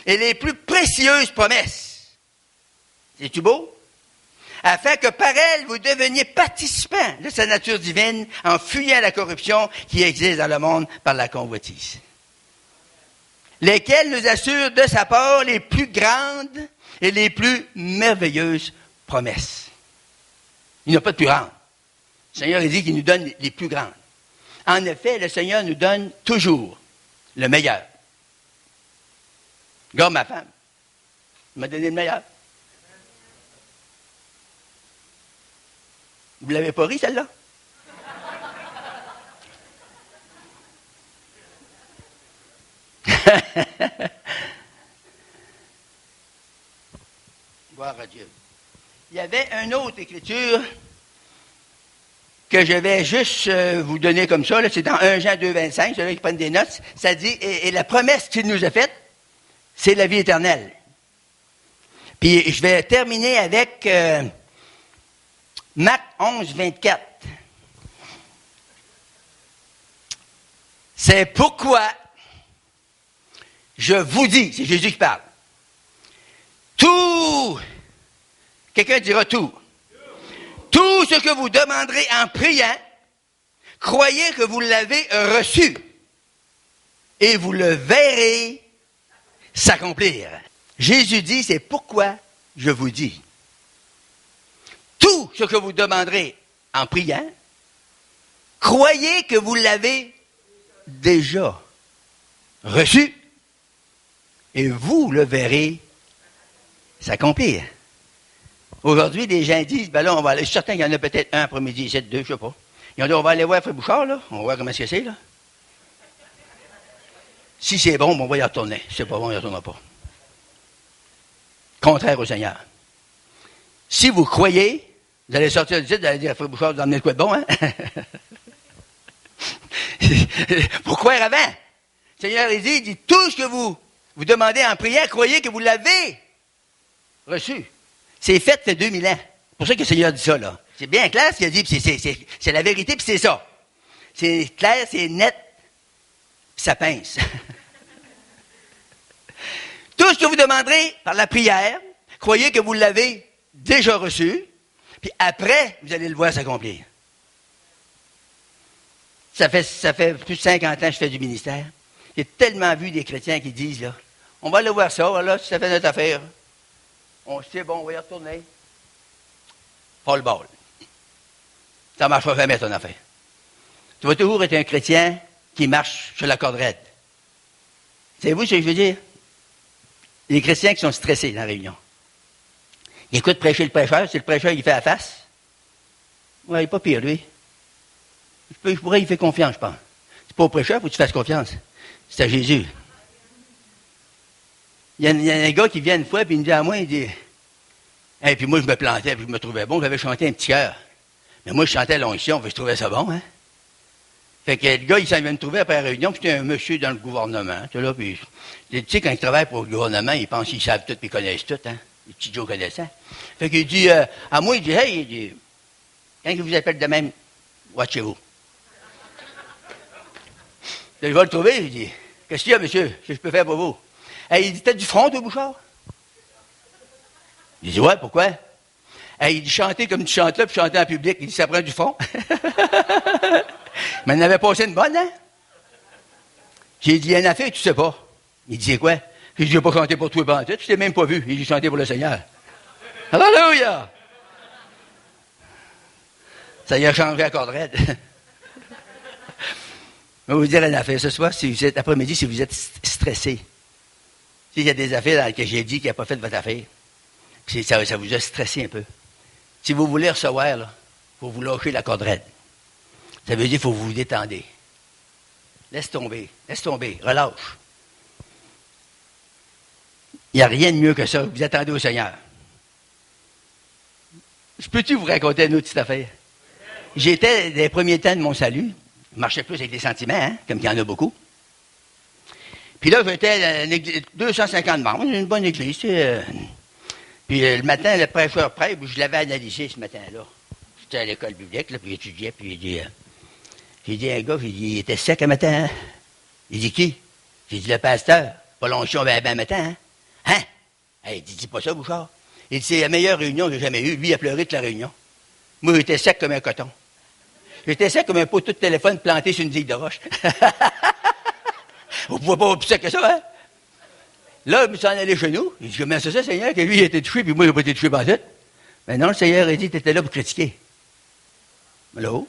et les plus précieuses promesses. C'est-tu beau? Afin que par elles, vous deveniez participants de sa nature divine en fuyant la corruption qui existe dans le monde par la convoitise. Lesquels nous assurent de sa part les plus grandes et les plus merveilleuses promesses. Il n'y a pas de plus grandes. Le Seigneur a dit qu'il nous donne les plus grandes. En effet, le Seigneur nous donne toujours le meilleur. Regarde ma femme. Il m'a donné le meilleur. Vous ne l'avez pas ri, celle-là? Gloire à Dieu. Il y avait une autre écriture que je vais juste vous donner comme ça. Là, c'est dans 1 Jean 2, 25. Ceux-là qui prennent des notes. Ça dit, et la promesse qu'il nous a faite, c'est la vie éternelle. Puis je vais terminer avec Marc 11, 24. C'est pourquoi je vous dis, c'est Jésus qui parle, tout, quelqu'un dira tout, tout ce que vous demanderez en priant, croyez que vous l'avez reçu et vous le verrez s'accomplir. Jésus dit, c'est pourquoi je vous dis. Tout ce que vous demanderez en priant, croyez que vous l'avez déjà reçu et vous le verrez s'accomplir. Aujourd'hui, les gens disent, ben là, on va aller, je suis certain qu'il y en a peut-être un après-midi, 7, 2, je sais pas. Ils ont dit, on va aller voir Frère Bouchard, là, on va voir comment c'est, là. Si c'est bon, on va y retourner. Si c'est pas bon, on n'y retournera pas. Contraire au Seigneur. Si vous croyez, vous allez sortir du site, vous allez dire à Frère Bouchard, vous emmenez de quoi de bon, hein? Pour croire avant. Le Seigneur, il dit, tout ce que vous demandez en prière, croyez que vous l'avez reçu. C'est fait, fait 2000 ans. C'est pour ça que le Seigneur dit ça, là. C'est bien clair ce qu'il a dit, puis c'est la vérité, puis c'est ça. C'est clair, c'est net, puis ça pince. Tout ce que vous demanderez par la prière, croyez que vous l'avez déjà reçu, puis après, vous allez le voir s'accomplir. Ça fait plus de 50 ans que je fais du ministère. J'ai tellement vu des chrétiens qui disent, là, on va aller voir ça, là, si ça fait notre affaire. On sait, bon, on va y retourner. Pas le bol. Ça ne marchera jamais, ton affaire. Tu vas toujours être un chrétien qui marche sur la corde raide. Savez-vous ce que je veux dire? Les chrétiens qui sont stressés dans la réunion. Ils écoutent prêcher le prêcheur, c'est le prêcheur qui fait la face. Ouais, il n'est pas pire, lui. Je pourrais y faire confiance, je pense. C'est pas au prêcheur, il faut que tu fasses confiance. C'est à Jésus. Il y a un gars qui vient une fois, puis il me dit à moi, il dit, hey, puis moi, je me plantais, puis je me trouvais bon, j'avais chanté un petit cœur. Mais moi, je chantais l'onction, puis je trouvais ça bon, hein. Fait que le gars, il s'en vient me trouver après la réunion, puis c'était un monsieur dans le gouvernement, tu sais, là, puis, tu sais, quand il travaille pour le gouvernement, il pense qu'ils savent tout, puis ils connaissent tout, hein. Les petits Joe connaissants. Fait qu'il dit, à moi, il dit, hey, il dit, quand il vous appelle de même, watchez-vous. Je vais le trouver. Je dis, qu'est-ce qu'il y a, monsieur? Qu'est-ce que je peux faire pour vous? Il dit, t'as du front, toi, Bouchard? Il dit, ouais, pourquoi? Il dit, chanter comme tu chantes là, puis chanter en public. Il dit, ça prend du fond. Mais il en avait passé une bonne, hein? J'ai dit, il y a une affaire que tu sais pas. Il dit, c'est quoi? J'ai dit, je n'ai pas chanté pour toi, bandit. Je t'ai même pas vu. Il dit, j'ai chanté pour le Seigneur. Alléluia! Ça y a changé à corde raide. Je vais vous dire une affaire. Ce soir, si vous êtes, après-midi, si vous êtes stressé, s'il y a des affaires dans lesquelles j'ai dit qu'il n'a pas fait votre affaire, ça vous a stressé un peu. Si vous voulez recevoir, il faut vous lâcher la corde raide. Ça veut dire qu'il faut vous détendre. Laisse tomber, relâche. Il n'y a rien de mieux que ça. Vous attendez au Seigneur. Je peux-tu vous raconter une autre petite affaire? J'étais, des premiers temps de mon salut, je marchais plus avec des sentiments, hein, comme il y en a beaucoup. Puis là, j'étais à 250 membres, une bonne église. Puis le matin, le prêcheur prêtre, je l'avais analysé ce matin-là. J'étais à l'école biblique, là, puis j'étudiais, puis j'ai dit à un gars, il était sec un matin, hein? Il dit, qui? J'ai dit, le pasteur. Pas longtemps, ben matin, hein? Hein? Il dit, dis pas ça, Bouchard. Il dit, c'est la meilleure réunion que j'ai jamais eue. Lui, il a pleuré toute la réunion. Moi, j'étais sec comme un coton. J'étais sec comme un poteau de téléphone planté sur une digue de roche. On ne pouvait pas avoir plus sec que ça, hein? Là, il s'en allait chez nous. Il dit, comment c'est ça, Seigneur, que lui, il a été touché, puis moi, il n'a pas été touché par tout. Mais non, le Seigneur a dit, tu étais là pour critiquer. Mais là,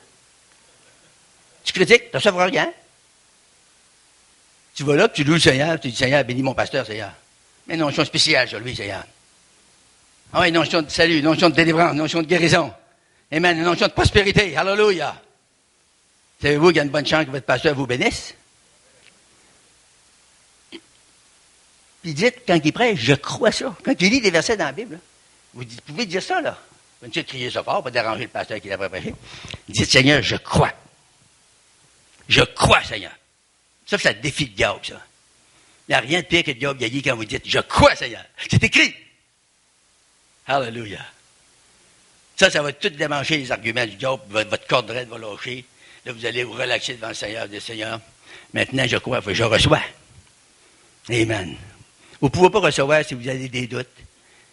tu critiques, tu ne recevras rien. Tu vas là, puis tu loues le Seigneur, tu dis, Seigneur, bénis mon pasteur, Seigneur. Mais une notion spéciale sur lui, Seigneur. Ah oui, une notion de salut, une notion de délivrance, une notion de guérison. Amen, une notion de prospérité. Alléluia. Savez-vous qu'il y a une bonne chance que votre pasteur vous bénisse? Puis dites, quand il prêche, je crois ça. Quand il lit des versets dans la Bible, là, vous pouvez dire ça, là. Vous ne crier ça fort, pas déranger le pasteur qui l'a prêché. Dites, Seigneur, je crois. Je crois, Seigneur. Ça défie le diable, ça. Il n'y a rien de pire que le diable gagnant quand vous dites, je crois, Seigneur. C'est écrit. Alléluia. Ça va tout démancher les arguments du diable. Votre corde raide va lâcher. Là, vous allez vous relaxer devant le Seigneur. Dire, Seigneur, maintenant, je crois, je reçois. Amen. Vous ne pouvez pas recevoir si vous avez des doutes.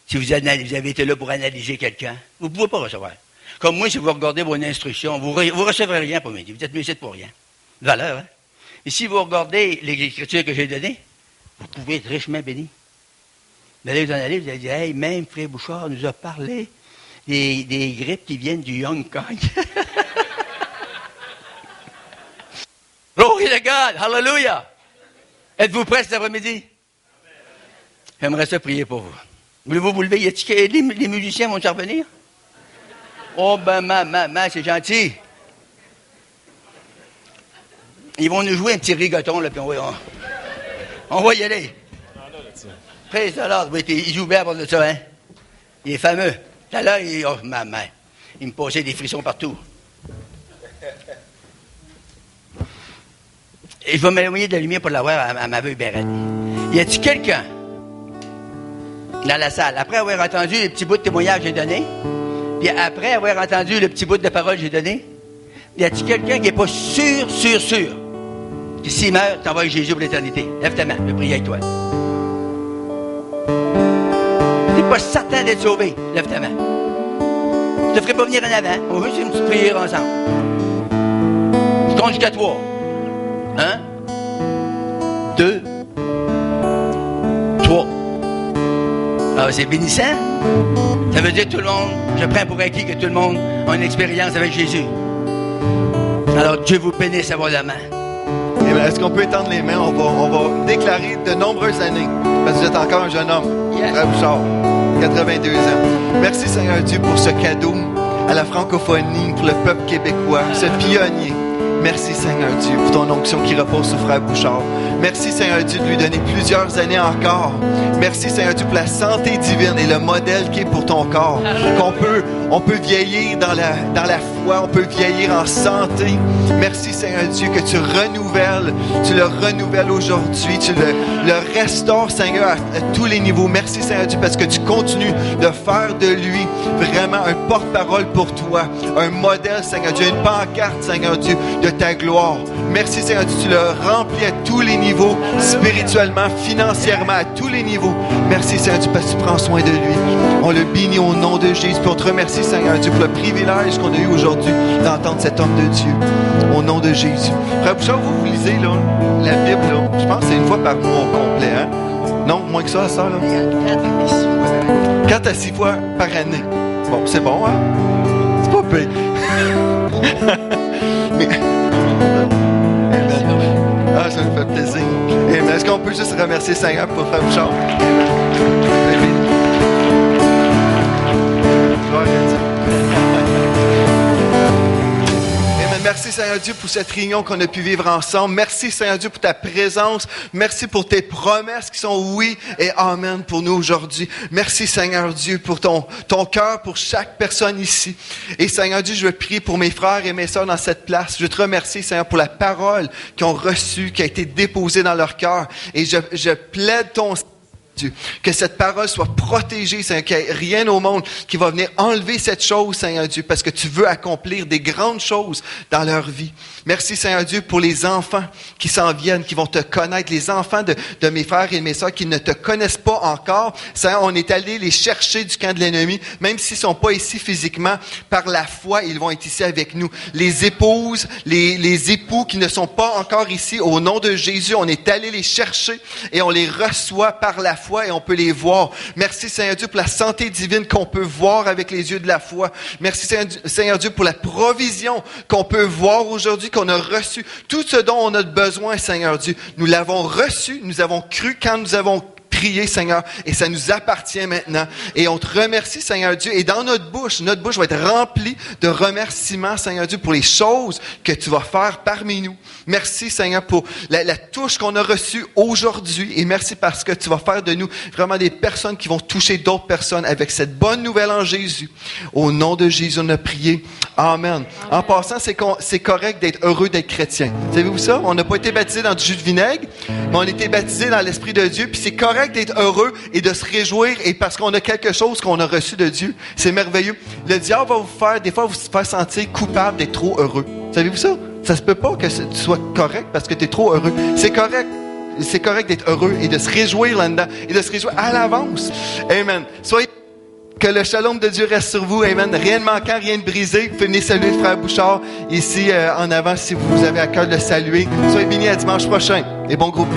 Si vous avez été là pour analyser quelqu'un. Vous ne pouvez pas recevoir. Comme moi, si vous regardez vos instructions, vous ne recevrez rien pour midi. Vous êtes mieux pour rien. Valeur, hein? Et si vous regardez les Écritures que j'ai données, vous pouvez être richement béni. Mais là, vous en allez, vous allez dire, hey, même Frère Bouchard nous a parlé des grippes qui viennent du Hong Kong. Glory to God! Hallelujah! Êtes-vous prêts cet après-midi? J'aimerais ça prier pour vous. Voulez-vous vous lever? Les musiciens vont-ils revenir? Oh, ben, c'est gentil. Ils vont nous jouer un petit rigoton, là, puis on va y aller. Praise the Lord. Oui, il joue bien pour ça, hein? Il est fameux. Tout à l'heure, il me posait des frissons partout. Et je vais m'éloigner de la lumière pour l'avoir à ma veuille Bérette. Y a-t-il quelqu'un dans la salle, après avoir entendu les petits bouts de témoignage que j'ai donné, puis après avoir entendu le petit bout de parole que j'ai donné, y a-t-il quelqu'un qui n'est pas sûr, que s'il meurt, t'envoies avec Jésus pour l'éternité? Lève ta main, je vais prier avec toi. Tu n'es pas certain d'être sauvé, lève ta main. Je ne te ferai pas venir en avant, on veut juste une petite prière ensemble. Je compte jusqu'à 3. 1, 2, 3. Ah, c'est bénissant. Ça veut dire que tout le monde, je prends pour acquis que tout le monde a une expérience avec Jésus. Alors, Dieu vous bénisse abondamment. Est-ce qu'on peut étendre les mains? On va déclarer de nombreuses années. Parce que vous êtes encore un jeune homme. Yes. Frère Bouchard, 82 ans. Merci Seigneur Dieu pour ce cadeau à la francophonie, pour le peuple québécois, ce pionnier. Merci Seigneur Dieu pour ton onction qui repose sur Frère Bouchard. Merci Seigneur Dieu de lui donner plusieurs années encore. Merci Seigneur Dieu pour la santé divine et le modèle qui est pour ton corps. On peut vieillir dans la foi, on peut vieillir en santé. Merci Seigneur Dieu que tu le renouvelles aujourd'hui, tu le restaures Seigneur à tous les niveaux. Merci Seigneur Dieu parce que tu continues de faire de lui vraiment un porte-parole pour toi, un modèle Seigneur Dieu, une pancarte Seigneur Dieu de ta gloire. Merci Seigneur Dieu, tu le remplis à tous les niveaux, spirituellement, financièrement, à tous les niveaux. Merci Seigneur Dieu parce que tu prends soin de lui. On le bénit au nom de Jésus. Puis on te remercie Seigneur Dieu pour le privilège qu'on a eu aujourd'hui d'entendre cet homme de Dieu. Au nom de Jésus. Frère Bouchard, vous lisez là, la Bible, là, je pense que c'est une fois par mois au complet. Hein? Non, moins que ça, là? 4 à 6 fois par année. Bon, c'est bon, hein? C'est pas pire. Mais... Ah, ça me fait plaisir. Amen. Est-ce qu'on peut juste remercier Seigneur pour Frère Bouchard? Amen. Gloire à Dieu. Merci Seigneur Dieu pour cette réunion qu'on a pu vivre ensemble. Merci Seigneur Dieu pour ta présence. Merci pour tes promesses qui sont oui et amen pour nous aujourd'hui. Merci Seigneur Dieu pour ton cœur pour chaque personne ici. Et Seigneur Dieu, je veux prier pour mes frères et mes sœurs dans cette place. Je veux te remercier Seigneur pour la parole qu'ils ont reçue, qui a été déposée dans leur cœur. Et je plaide ton Dieu, que cette parole soit protégée, Seigneur, qu'il n'y ait rien au monde qui va venir enlever cette chose, Seigneur Dieu, parce que tu veux accomplir des grandes choses dans leur vie. Merci, Seigneur Dieu, pour les enfants qui s'en viennent, qui vont te connaître, les enfants de mes frères et de mes sœurs qui ne te connaissent pas encore. Seigneur, on est allé les chercher du camp de l'ennemi, même s'ils ne sont pas ici physiquement, par la foi, ils vont être ici avec nous. Les épouses, les époux qui ne sont pas encore ici, au nom de Jésus, on est allé les chercher et on les reçoit par la foi et on peut les voir. Merci Seigneur Dieu pour la santé divine qu'on peut voir avec les yeux de la foi. Merci Seigneur Dieu pour la provision qu'on peut voir aujourd'hui, qu'on a reçu. Tout ce dont on a besoin, Seigneur Dieu, nous l'avons reçu, nous avons cru quand nous avons prié, Seigneur, et ça nous appartient maintenant. Et on te remercie, Seigneur Dieu. Et dans notre bouche va être remplie de remerciements, Seigneur Dieu, pour les choses que tu vas faire parmi nous. Merci, Seigneur, pour la touche qu'on a reçue aujourd'hui. Et merci parce que tu vas faire de nous vraiment des personnes qui vont toucher d'autres personnes avec cette bonne nouvelle en Jésus. Au nom de Jésus, on a prié. Amen. En passant, c'est correct d'être heureux d'être chrétien. Savez-vous ça? On n'a pas été baptisé dans du jus de vinaigre, mais on a été baptisé dans l'Esprit de Dieu. Puis c'est correct d'être heureux et de se réjouir et parce qu'on a quelque chose qu'on a reçu de Dieu. C'est merveilleux. Le diable va vous faire, des fois, vous faire sentir coupable d'être trop heureux. Savez-vous ça? Ça se peut pas que tu sois correct parce que tu es trop heureux. C'est correct. C'est correct d'être heureux et de se réjouir là-dedans et de se réjouir à l'avance. Amen. Soyez que le shalom de Dieu reste sur vous. Amen. Rien de manquant, rien de brisé. Vous venez saluer le frère Bouchard ici en avant si vous avez à cœur de le saluer. Soyez bénis à dimanche prochain et bon groupe.